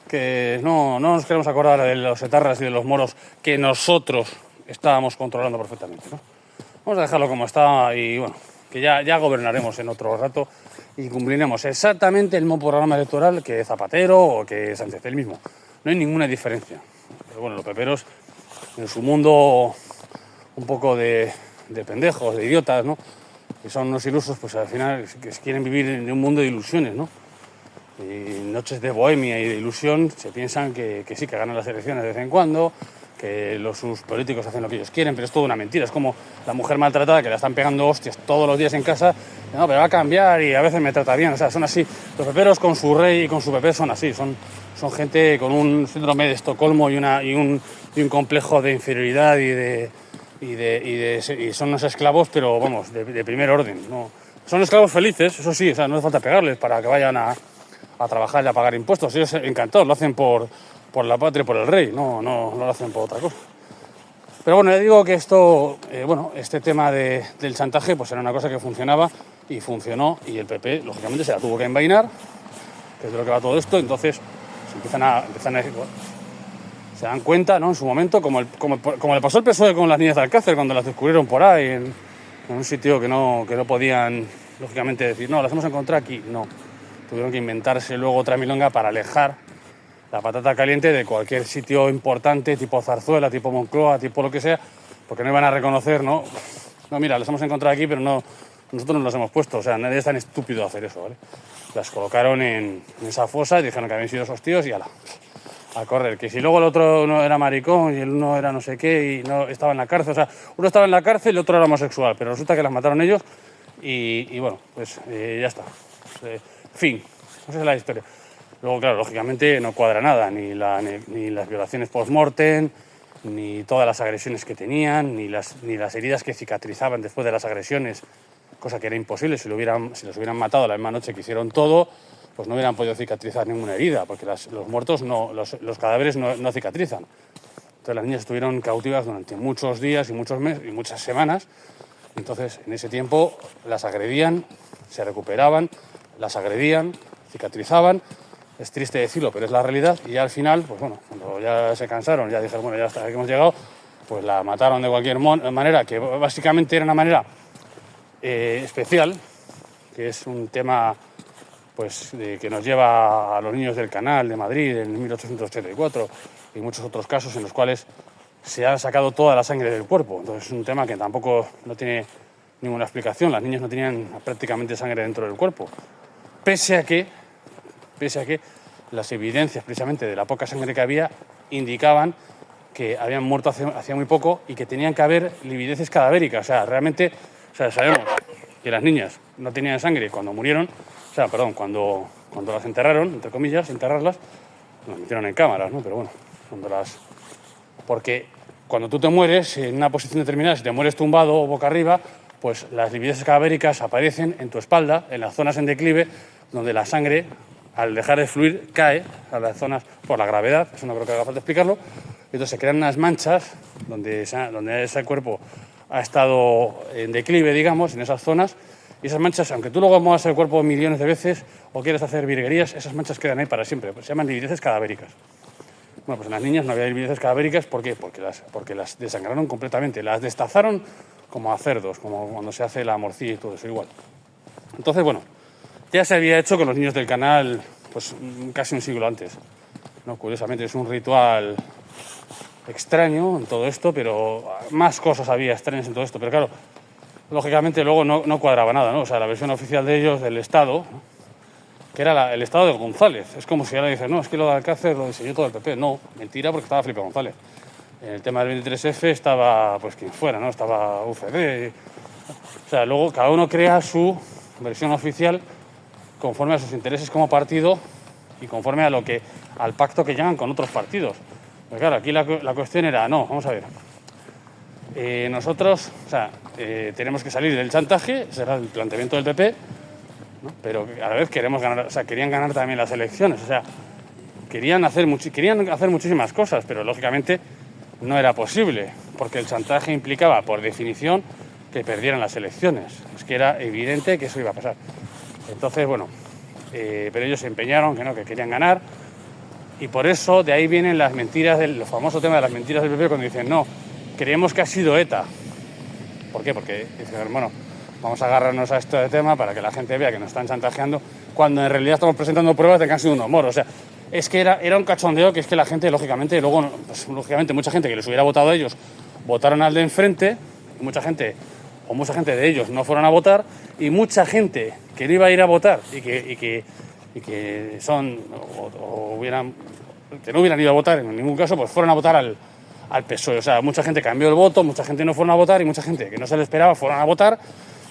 que no nos queremos acordar de los etarras y de los moros que nosotros estábamos controlando perfectamente, ¿no? Vamos a dejarlo como está y bueno, que ya gobernaremos en otro rato y cumpliremos exactamente el mismo programa electoral que Zapatero o que Sánchez, el mismo. No hay ninguna diferencia. Pero bueno, los peperos en su mundo un poco de pendejos, de idiotas, ¿no? Que son unos ilusos, pues al final que quieren vivir en un mundo de ilusiones, ¿no? Y noches de bohemia y de ilusión se piensan que sí, que ganan las elecciones de vez en cuando, que sus políticos hacen lo que ellos quieren, pero es toda una mentira. Es como la mujer maltratada que la están pegando hostias todos los días en casa, no, pero va a cambiar y a veces me trata bien. O sea, son así. Los peperos con su rey y con su PP son así, son gente con un síndrome de Estocolmo y un complejo de inferioridad y son unos esclavos, pero vamos, de primer orden, ¿no? son esclavos felices, eso sí, o sea, no hace falta pegarles para que vayan a trabajar y a pagar impuestos. Ellos encantados, lo hacen por la patria y por el rey, no lo hacen por otra cosa. Pero bueno, ya digo que esto, este tema del chantaje, pues era una cosa que funcionaba y funcionó, y el PP, lógicamente, se la tuvo que envainar, que es de lo que va todo esto. Entonces se dan cuenta, ¿no? En su momento, como le pasó al PSOE con las niñas de Alcácer, cuando las descubrieron por ahí, en un sitio que no podían, lógicamente, decir, no, las hemos encontrado aquí. No, tuvieron que inventarse luego otra milonga para alejar la patata caliente de cualquier sitio importante, tipo Zarzuela, tipo Moncloa, tipo lo que sea, porque no iban a reconocer, no, mira, las hemos encontrado aquí, pero no, nosotros no las hemos puesto. O sea, nadie es tan estúpido de hacer eso, ¿vale? Las colocaron en esa fosa y dijeron que habían sido esos tíos y ala, a correr. Que si luego el otro no era maricón y el uno era no sé qué y no estaba en la cárcel, o sea, uno estaba en la cárcel y el otro era homosexual, pero resulta que las mataron ellos y bueno, pues ya está. Fin, esa es la historia. Luego, claro, lógicamente no cuadra nada, ni las violaciones post-mortem, ni todas las agresiones que tenían, ni las heridas que cicatrizaban después de las agresiones, cosa que era imposible. Si los hubieran matado la misma noche que hicieron todo, pues no hubieran podido cicatrizar ninguna herida, porque los muertos, los cadáveres no cicatrizan. Entonces las niñas estuvieron cautivas durante muchos días y muchos meses y muchas semanas. Entonces, en ese tiempo las agredían, se recuperaban, las agredían, cicatrizaban. Es triste decirlo, pero es la realidad. Y ya al final, pues bueno, cuando ya se cansaron, ya dijeron, bueno, ya hasta aquí hemos llegado, pues la mataron de cualquier manera, que básicamente era una manera especial, que es un tema pues que nos lleva a los niños del Canal de Madrid en 1884 y muchos otros casos en los cuales se ha sacado toda la sangre del cuerpo. Entonces es un tema que tampoco no tiene ninguna explicación. Las niñas no tenían prácticamente sangre dentro del cuerpo, pese a que las evidencias precisamente de la poca sangre que había indicaban que habían muerto hacía muy poco y que tenían que haber livideces cadavéricas. O sea, realmente, sabemos que las niñas no tenían sangre cuando murieron, cuando las enterraron, entre comillas, enterrarlas, las metieron en cámaras, ¿no? Pero bueno, porque cuando tú te mueres en una posición determinada, si te mueres tumbado o boca arriba, pues las livideces cadavéricas aparecen en tu espalda, en las zonas en declive, donde la sangre, al dejar de fluir, cae a las zonas por la gravedad. Eso no creo que haga falta explicarlo. Entonces se crean unas manchas donde ese cuerpo ha estado en declive, digamos, en esas zonas. Y esas manchas, aunque tú luego muevas el cuerpo millones de veces o quieres hacer virguerías, esas manchas quedan ahí para siempre. Pues se llaman livideces cadavéricas. Bueno, pues en las niñas no había livideces cadavéricas. ¿Por qué? Porque las desangraron completamente. Las destazaron como a cerdos, como cuando se hace la morcilla y todo eso, igual. Entonces, bueno, ya se había hecho con los niños del Canal pues casi un siglo antes, ¿no? Curiosamente es un ritual extraño en todo esto, pero más cosas había extrañas en todo esto. Pero claro, lógicamente luego no cuadraba nada, ¿no? O sea, la versión oficial de ellos, del Estado, ¿no? Que era el Estado de González. Es como si ahora dices, no, es que lo de Alcácer lo diseñó todo el PP. No, mentira, porque estaba Felipe González. En el tema del 23F estaba, pues quien fuera, ¿no? Estaba UCD. O sea, luego cada uno crea su versión oficial conforme a sus intereses como partido y conforme al pacto que llegan con otros partidos. Pero claro, aquí la cuestión era, no, vamos a ver, nosotros, tenemos que salir del chantaje, ese era el planteamiento del PP, ¿no? Pero a la vez queremos ganar, querían ganar también las elecciones, querían hacer muchísimas cosas, pero lógicamente no era posible, porque el chantaje implicaba, por definición, que perdieran las elecciones. Es que era evidente que eso iba a pasar. Entonces, bueno, pero ellos se empeñaron que querían ganar, y por eso de ahí vienen las mentiras, el famoso tema de las mentiras del PP, cuando dicen, no, creemos que ha sido ETA. ¿Por qué? Porque dicen, bueno, vamos a agarrarnos a este tema para que la gente vea que nos están chantajeando, cuando en realidad estamos presentando pruebas de que han sido unos moros. O sea, es que era un cachondeo, que es que la gente, lógicamente, luego, pues, mucha gente que les hubiera votado a ellos, votaron al de enfrente, y mucha gente de ellos no fueron a votar, y mucha gente que no iba a ir a votar y que no hubieran ido a votar en ningún caso, pues fueron a votar al PSOE. O sea, mucha gente cambió el voto, mucha gente no fueron a votar y mucha gente que no se le esperaba fueron a votar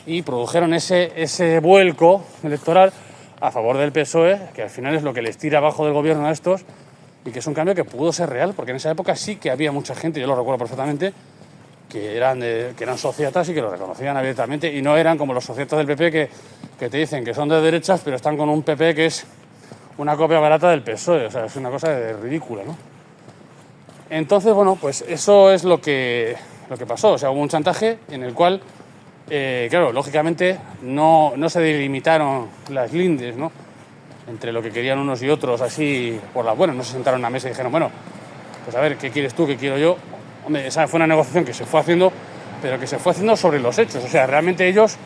y produjeron ese vuelco electoral a favor del PSOE, que al final es lo que les tira abajo del gobierno a estos, y que es un cambio que pudo ser real, porque en esa época sí que había mucha gente, yo lo recuerdo perfectamente, que eran societas y que lo reconocían abiertamente, y no eran como los societas del PP que te dicen que son de derechas, pero están con un PP que es una copia barata del PSOE. O sea, es una cosa ridícula, ¿no? Entonces, bueno, pues eso es lo que pasó. O sea, hubo un chantaje en el cual, claro, lógicamente no se delimitaron las lindes, ¿no?, entre lo que querían unos y otros, así por las buenas. No se sentaron a una mesa y dijeron, bueno, pues a ver, ¿qué quieres tú, qué quiero yo? Hombre, esa fue una negociación que se fue haciendo, pero que se fue haciendo sobre los hechos. O sea, realmente ellos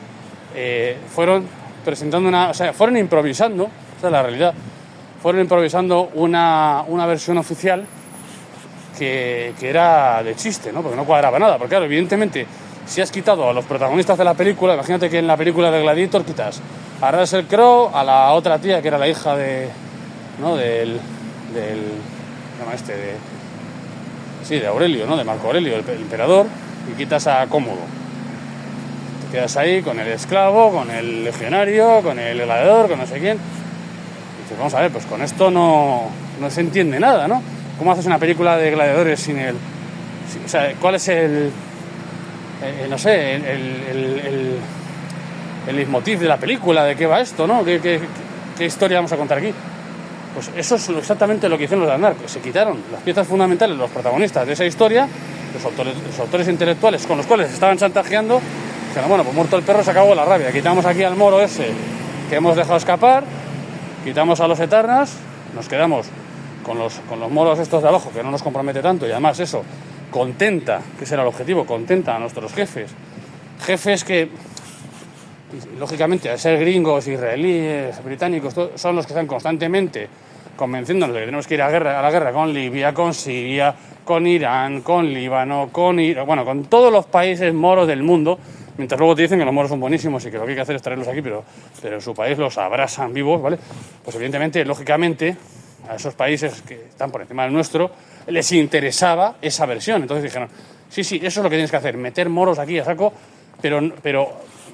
fueron presentando o sea, fueron improvisando, esa es la realidad, fueron improvisando una versión oficial que era de chiste, ¿no? Porque no cuadraba nada. Porque claro, evidentemente, si has quitado a los protagonistas de la película, imagínate que en la película de Gladiator quitas a Russell Crowe, a la otra tía que era la hija de, ¿no?, del ¿cómo se llama de Aurelio, ¿no?, de Marco Aurelio, el emperador, y quitas a Cómodo. Te quedas ahí con el esclavo, con el legionario, con el gladiador, con no sé quién. Y dices, vamos a ver, pues con esto no se entiende nada, ¿no? ¿Cómo haces una película de gladiadores sin el... o sea, ¿cuál es no sé, el leitmotiv de la película? ¿De qué va esto, no? ¿Qué historia vamos a contar aquí? Pues eso es exactamente lo que hicieron los de Aznar, que se quitaron las piezas fundamentales, los protagonistas de esa historia, los autores intelectuales con los cuales estaban chantajeando. Dijeron, bueno, pues muerto el perro se acabó la rabia, quitamos aquí al moro ese que hemos dejado escapar, quitamos a los etarras, nos quedamos con los moros estos de abajo, que no nos compromete tanto, y además eso contenta, que ese era el objetivo, contenta a nuestros jefes que, lógicamente, al ser gringos, israelíes, británicos, son los que están constantemente convenciéndonos de que tenemos que ir a la guerra con Libia, con Siria, con Irán, con Líbano, bueno, con todos los países moros del mundo, mientras luego te dicen que los moros son buenísimos y que lo que hay que hacer es traerlos aquí, pero en su país los abrasan vivos, ¿vale? Pues evidentemente, lógicamente, a esos países que están por encima del nuestro les interesaba esa versión. Entonces dijeron, sí, eso es lo que tienes que hacer, meter moros aquí a saco, pero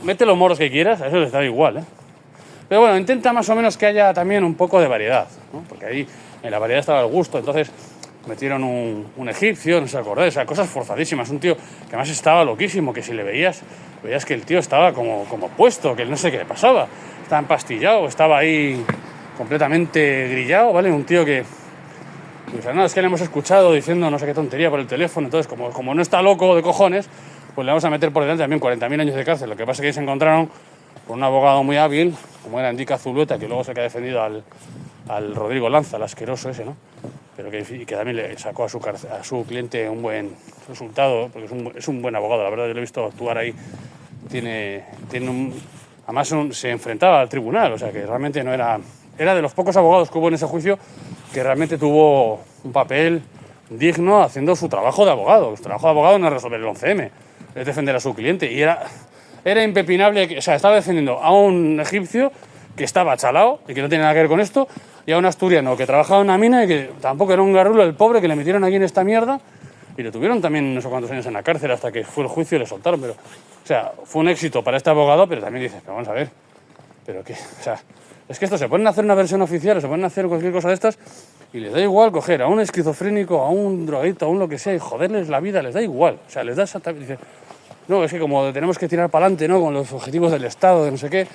mete los moros que quieras, a eso les da igual, ¿eh? Pero bueno, intenta más o menos que haya también un poco de variedad, ¿no? Porque ahí en la variedad estaba el gusto. Entonces metieron un egipcio, no sé, acordáis, o sea, cosas forzadísimas, un tío que además estaba loquísimo, que si le veías que el tío estaba como puesto, que no sé qué le pasaba, estaba empastillado, estaba ahí completamente grillado, ¿vale? Un tío que, o sea, no, es que le hemos escuchado diciendo no sé qué tontería por el teléfono. Entonces, como no está loco de cojones, pues le vamos a meter por delante también 40.000 años de cárcel. Lo que pasa es que se encontraron con un abogado muy hábil, como era Enrique Zulueta, que luego se ha defendido al Rodrigo Lanza, el asqueroso ese, ¿no? Pero que también le sacó a su cliente un buen resultado, porque es un buen abogado. La verdad, yo lo he visto actuar ahí. Además se enfrentaba al tribunal, o sea que realmente no era de los pocos abogados que hubo en ese juicio que realmente tuvo un papel digno haciendo su trabajo de abogado. Su trabajo de abogado no es resolver el 11M, es defender a su cliente. Y era impepinable, o sea, estaba defendiendo a un egipcio que estaba chalao y que no tiene nada que ver con esto, y a un asturiano que trabajaba en una mina y que tampoco era un garrulo, el pobre, que le metieron aquí en esta mierda y le tuvieron también no sé cuántos años en la cárcel hasta que fue el juicio y le soltaron. Pero, o sea, fue un éxito para este abogado, pero también dices, pero vamos a ver, pero qué, o sea, es que esto se ponen a hacer una versión oficial, se ponen a hacer cualquier cosa de estas y les da igual coger a un esquizofrénico, a un drogadito, a un lo que sea y joderles la vida, les da igual. O sea, les da exactamente... Dice, no, es que como tenemos que tirar para adelante, ¿no?, con los objetivos del Estado, de no sé qué,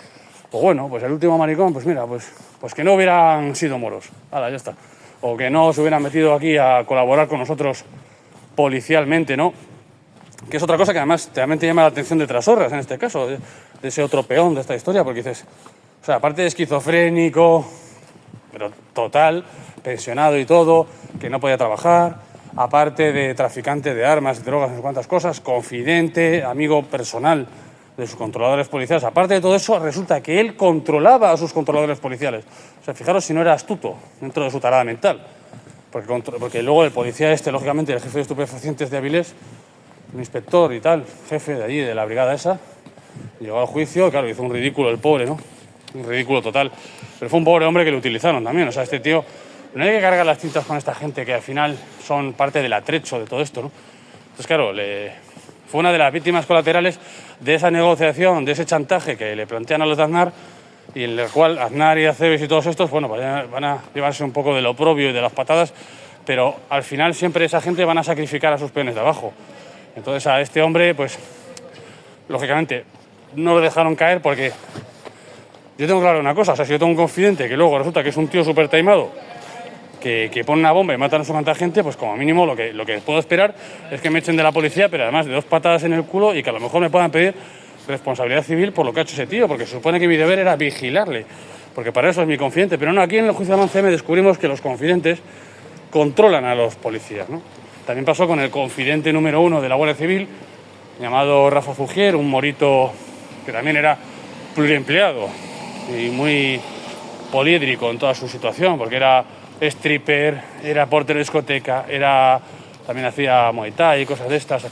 pues bueno, pues el último maricón, pues mira, pues que no hubieran sido moros. Hala, ya está. O que no se hubieran metido aquí a colaborar con nosotros policialmente, ¿no? Que es otra cosa que además también te llama la atención de Trasorras, en este caso, de ese otro peón de esta historia, porque dices, o sea, aparte de esquizofrénico, pero total, pensionado y todo, que no podía trabajar, aparte de traficante de armas, drogas, no sé cuántas cosas, confidente, amigo personal de sus controladores policiales. Aparte de todo eso, resulta que él controlaba a sus controladores policiales. O sea, fijaros si no era astuto dentro de su tarada mental. Porque luego el policía lógicamente, el jefe de estupefacientes de Avilés, un inspector y tal, jefe de allí, de la brigada esa, llegó al juicio, claro, hizo un ridículo el pobre, ¿no? Un ridículo total. Pero fue un pobre hombre que lo utilizaron también. O sea, este tío, no hay que cargar las tintas con esta gente que al final son parte del atrecho de todo esto, ¿no? Entonces, claro, fue una de las víctimas colaterales de esa negociación, de ese chantaje que le plantean a los de Aznar, y en el cual Aznar y Aceves y todos estos, bueno, van a llevarse un poco del oprobio y de las patadas, pero al final siempre esa gente van a sacrificar a sus peones de abajo. Entonces a este hombre, pues, lógicamente, no lo dejaron caer porque yo tengo claro una cosa, o sea, si yo tengo un confidente que luego resulta que es un tío súper taimado, que pone una bomba y mata a no sé cuánta gente, pues como mínimo lo que puedo esperar es que me echen de la policía, pero además de 2 patadas en el culo, y que a lo mejor me puedan pedir responsabilidad civil por lo que ha hecho ese tío, porque se supone que mi deber era vigilarle, porque para eso es mi confidente. Pero no, aquí en el juicio de la 11M descubrimos que los confidentes controlan a los policías, ¿no? También pasó con el confidente número 1 de la Guardia Civil, llamado Rafa Zugier, un morito que también era pluriempleado y muy poliédrico en toda su situación, porque era stripper, era portero de discoteca, también hacía Muay Thai y cosas de estas,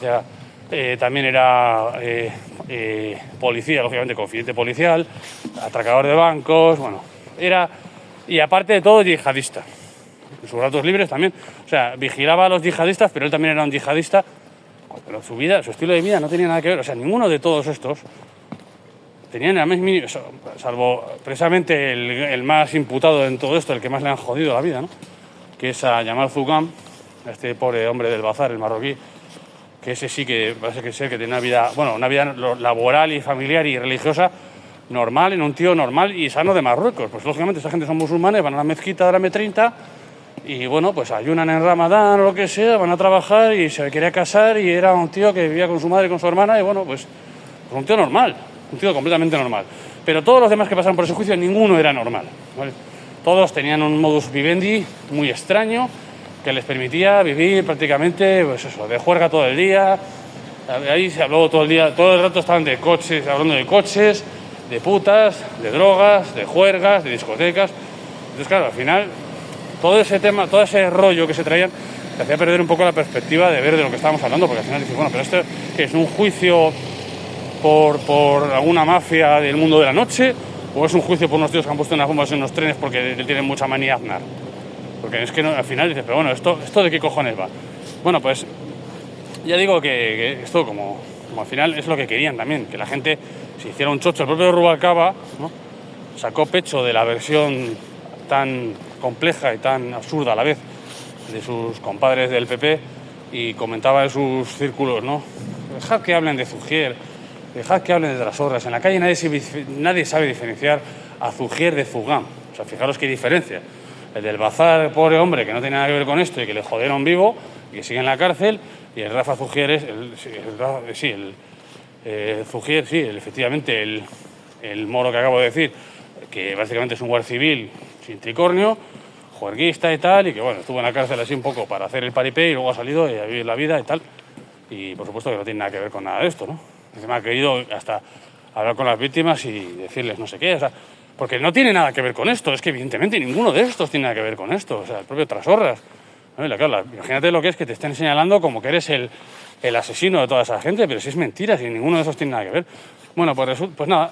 también era policía, lógicamente confidente policial, atracador de bancos, bueno, y aparte de todo yihadista. En sus ratos libres también, o sea, vigilaba a los yihadistas, pero él también era un yihadista, pero su estilo de vida no tenía nada que ver, o sea, ninguno de todos estos tenían el más mínimo, salvo precisamente el más imputado en todo esto, el que más le han jodido la vida, ¿no? Que es a Yamal Zougam, a este pobre hombre del bazar, el marroquí, que ese sí que parece ser que tiene una vida laboral y familiar y religiosa normal, en un tío normal y sano de Marruecos. Pues lógicamente esa gente son musulmanes, van a la mezquita de la M30 y bueno, pues ayunan en Ramadán o lo que sea, van a trabajar y se quería casar y era un tío que vivía con su madre y con su hermana y bueno, pues un tío normal, un tío completamente normal. Pero todos los demás que pasaron por ese juicio, ninguno era normal, ¿vale? Todos tenían un modus vivendi muy extraño que les permitía vivir prácticamente, pues eso, de juerga todo el día. Ahí se habló todo el día, todo el rato estaban de coches, hablando de coches, de putas, de drogas, de juergas, de discotecas. Entonces, claro, al final, todo ese tema, todo ese rollo que se traían, te hacía perder un poco la perspectiva de ver de lo que estábamos hablando, porque al final dices, bueno, pero esto ¿qué es un juicio por alguna mafia del mundo de la noche? ¿O es un juicio por unos tíos que han puesto unas bombas en los trenes porque tienen mucha manía Aznar? Porque es que no, al final dices, pero bueno, ¿esto de qué cojones va? Bueno, pues ya digo que esto como al final es lo que querían también, que la gente se hiciera un chocho. El propio Rubalcaba, ¿no?, sacó pecho de la versión tan compleja y tan absurda a la vez de sus compadres del PP y comentaba en sus círculos, ¿no? Dejad que hablen de Zugier, dejad que hablen de las obras. En la calle nadie sabe diferenciar a Zugier de Zougam. O sea, fijaros qué diferencia. El del bazar, pobre hombre, que no tiene nada que ver con esto y que le jodieron vivo y que sigue en la cárcel, y el Rafa Zugier es Zugier, sí, efectivamente, el moro que acabo de decir, que básicamente es un guardia civil sin tricornio, juerguista y tal, y que bueno, estuvo en la cárcel así un poco para hacer el paripé y luego ha salido a vivir la vida y tal. Y por supuesto que no tiene nada que ver con nada de esto, ¿no? Encima ha querido hasta hablar con las víctimas y decirles no sé qué, o sea, porque no tiene nada que ver con esto, es que evidentemente ninguno de estos tiene nada que ver con esto, o sea, el propio Trasorras, ¿no? Claro, imagínate lo que es que te estén señalando como que eres el asesino de toda esa gente, pero si es mentira, si ninguno de esos tiene nada que ver. Bueno, pues nada,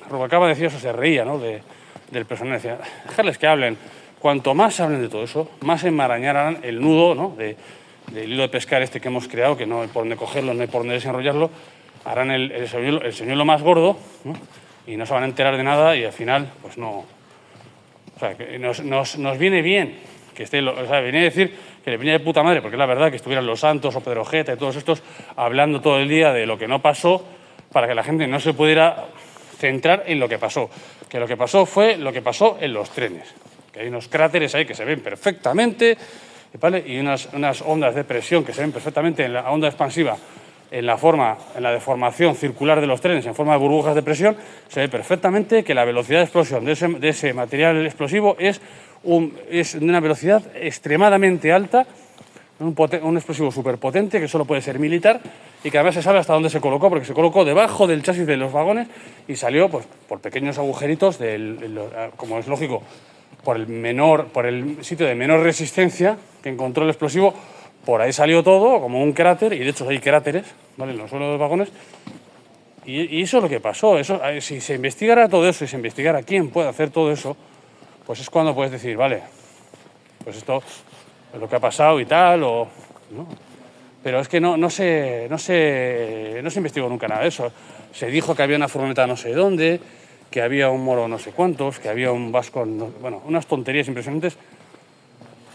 Rubalcaba decía eso, se reía, ¿no?, del personaje, decía, dejarles que hablen, cuanto más hablen de todo eso, más enmarañarán el nudo, ¿no?, del hilo de pescar este que hemos creado, que no hay por dónde cogerlo, no hay por dónde desenrollarlo, harán el señuelo más gordo, ¿no?, y no se van a enterar de nada y al final, pues no... O sea, que nos viene bien que esté... O sea, venía a decir que le venía de puta madre, porque es la verdad que estuvieran los Santos o Pedro Jeta y todos estos hablando todo el día de lo que no pasó para que la gente no se pudiera centrar en lo que pasó. Que lo que pasó fue lo que pasó en los trenes. Que hay unos cráteres ahí que se ven perfectamente, ¿vale?, y unas ondas de presión que se ven perfectamente en la onda expansiva, en la deformación circular de los trenes en forma de burbujas de presión, se ve perfectamente que la velocidad de explosión de ese material explosivo es de una velocidad extremadamente alta, un explosivo súper potente que solo puede ser militar y que además se sabe hasta dónde se colocó, porque se colocó debajo del chasis de los vagones y salió pues, por pequeños agujeritos, como es lógico, por el sitio de menor resistencia que encontró el explosivo. Por ahí salió todo, como un cráter, y de hecho hay cráteres, ¿vale?, en los suelos de los vagones, y eso es lo que pasó. Si se investigara todo eso y se investigara quién puede hacer todo eso, pues es cuando puedes decir, vale, pues esto es lo que ha pasado y tal, ¿no? Pero es que no se investigó nunca nada de eso. Se dijo que había una furgoneta no sé dónde, que había un moro no sé cuántos, que había un vasco, bueno, unas tonterías impresionantes,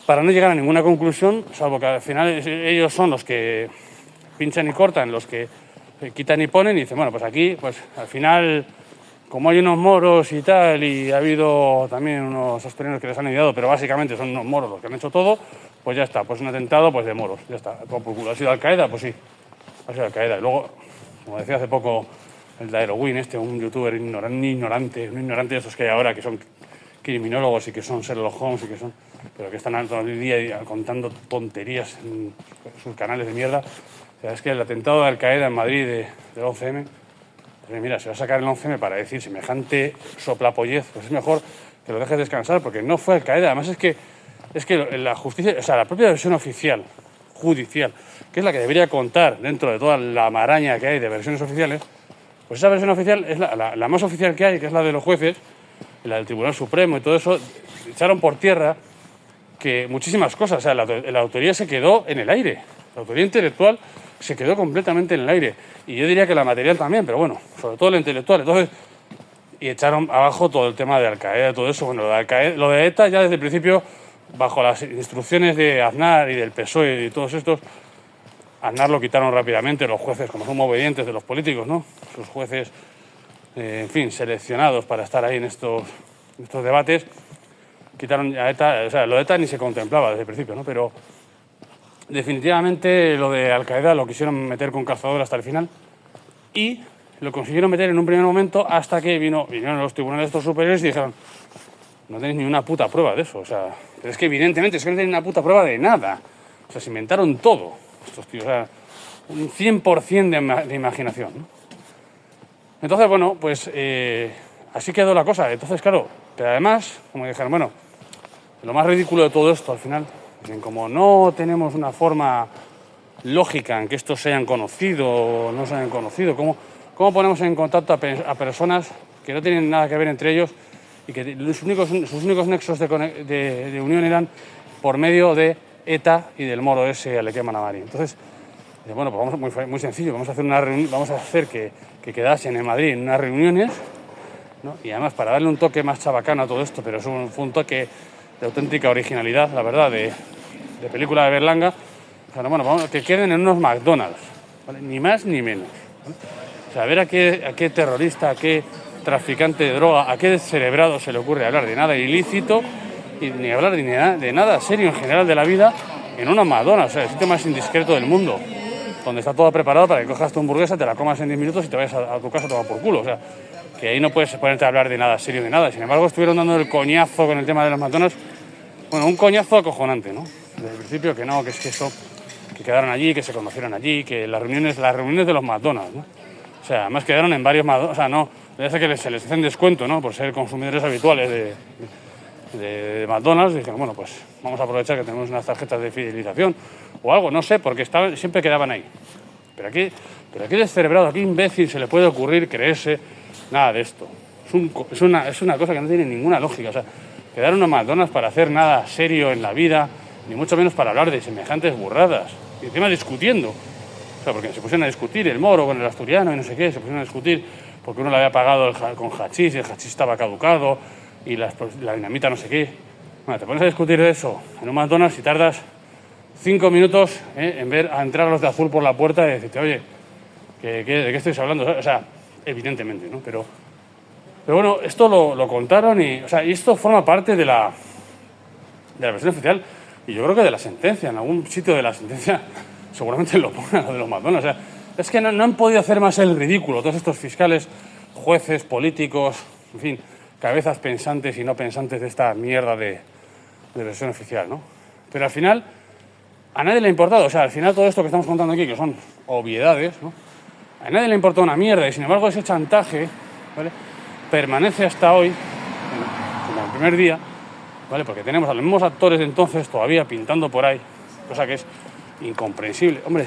para no llegar a ninguna conclusión, salvo que al final ellos son los que pinchan y cortan, los que quitan y ponen, y dicen, bueno, pues aquí, pues al final, como hay unos moros y tal, y ha habido también unos asturianos que les han ayudado, pero básicamente son unos moros los que han hecho todo, pues ya está, pues un atentado pues de moros, ya está. ¿Ha sido Al-Qaeda? Pues sí, ha sido Al-Qaeda. Y luego, como decía hace poco el Dairowin, un youtuber ignorante de esos que hay ahora, que son criminólogos y que son Sherlock Holmes y que son, pero que están todo el día contando tonterías en sus canales de mierda. O sea, es que el atentado de Al-Qaeda en Madrid del 11M, pues mira, se va a sacar el 11M para decir semejante soplapollez, pues es mejor que lo dejes descansar, porque no fue Al-Qaeda. Además es que la justicia, o sea, la propia versión oficial, judicial, que es la que debería contar dentro de toda la maraña que hay de versiones oficiales, pues esa versión oficial es la más oficial que hay, que es la de los jueces, la del Tribunal Supremo y todo eso, echaron por tierra que muchísimas cosas, o sea, la autoría se quedó en el aire, la autoría intelectual se quedó completamente en el aire, y yo diría que la material también, pero bueno, sobre todo la intelectual. Entonces, y echaron abajo todo el tema de Al-Qaeda, todo eso. Bueno, lo de ETA ya desde el principio, bajo las instrucciones de Aznar y del PSOE y todos estos, Aznar lo quitaron rápidamente, los jueces, como son muy obedientes de los políticos, ¿no? Sus jueces, en fin, seleccionados para estar ahí en estos debates, quitaron a ETA. O sea, lo de ETA ni se contemplaba desde el principio, ¿no? Pero definitivamente lo de Al-Qaeda lo quisieron meter con calzador hasta el final, y lo consiguieron meter en un primer momento hasta que vinieron los tribunales estos superiores y dijeron, no tenéis ni una puta prueba de eso. O sea, pero es que evidentemente es que no tenéis una puta prueba de nada. O sea, se inventaron todo estos tíos. O sea, un 100% de imaginación, ¿no? Entonces, bueno, pues así quedó la cosa. Entonces, claro, pero además, como dijeron, bueno, lo más ridículo de todo esto al final, como no tenemos una forma lógica en que estos se hayan conocido o no se hayan conocido, ¿cómo ponemos en contacto a personas que no tienen nada que ver entre ellos y que sus únicos nexos de unión eran por medio de ETA y del moro ese Alequia Manamari? Entonces, bueno, pues vamos muy sencillo, vamos a hacer una reunión, vamos a hacer que quedasen en Madrid en unas reuniones, ¿no? Y además para darle un toque más chabacano a todo esto, pero fue un toque de auténtica originalidad, la verdad, de película de Berlanga. O sea, bueno, que queden en unos McDonald's, ¿vale? Ni más ni menos, ¿vale? O sea, a ver a qué terrorista, a qué traficante de droga, a qué descerebrado se le ocurre hablar de nada ilícito y ni hablar de nada serio en general de la vida en unos McDonald's, o sea, el sitio más indiscreto del mundo, donde está todo preparado para que cojas tu hamburguesa, te la comas en 10 minutos y te vayas a tu casa a tomar por culo. O sea, que ahí no puedes ponerte a hablar de nada serio de nada. Sin embargo, estuvieron dando el coñazo con el tema de los McDonald's. Bueno, un coñazo acojonante, ¿no? Desde el principio que no, que es que eso, que quedaron allí, que se conocieron allí, que las reuniones de los McDonald's, ¿no? O sea, además quedaron en varios McDonald's, o sea, no, debe ser que se les hacen descuento, ¿no? Por ser consumidores habituales de McDonald's. Y dijeron, bueno, pues vamos a aprovechar que tenemos unas tarjetas de fidelización o algo, no sé, porque siempre quedaban ahí. Pero aquí descerebrado, aquí imbécil se le puede ocurrir creerse nada de esto. Es una cosa que no tiene ninguna lógica. O sea, quedaron unos McDonald's para hacer nada serio en la vida, ni mucho menos para hablar de semejantes burradas. Y encima discutiendo. O sea, porque se pusieron a discutir el moro con el asturiano y no sé qué, se pusieron a discutir porque uno le había pagado con hachís y el hachís estaba caducado y la dinamita no sé qué. Bueno, te pones a discutir de eso en un McDonald's y tardas 5 minutos en ver a entrar a los de azul por la puerta y decirte, oye, ¿de qué estáis hablando? O sea, evidentemente, ¿no? Pero bueno, esto lo contaron y esto forma parte de la versión oficial y yo creo que de la sentencia. En algún sitio de la sentencia seguramente lo pongan, lo de los McDonald's. O sea, es que no han podido hacer más el ridículo todos estos fiscales, jueces, políticos, en fin, cabezas pensantes y no pensantes de esta mierda de versión oficial, ¿no? Pero al final a nadie le ha importado. O sea, al final todo esto que estamos contando aquí, que son obviedades, ¿no? A nadie le importa una mierda y sin embargo ese chantaje, ¿vale?, permanece hasta hoy, como el primer día, ¿vale? Porque tenemos a los mismos actores de entonces todavía pintando por ahí, cosa que es incomprensible. Hombre,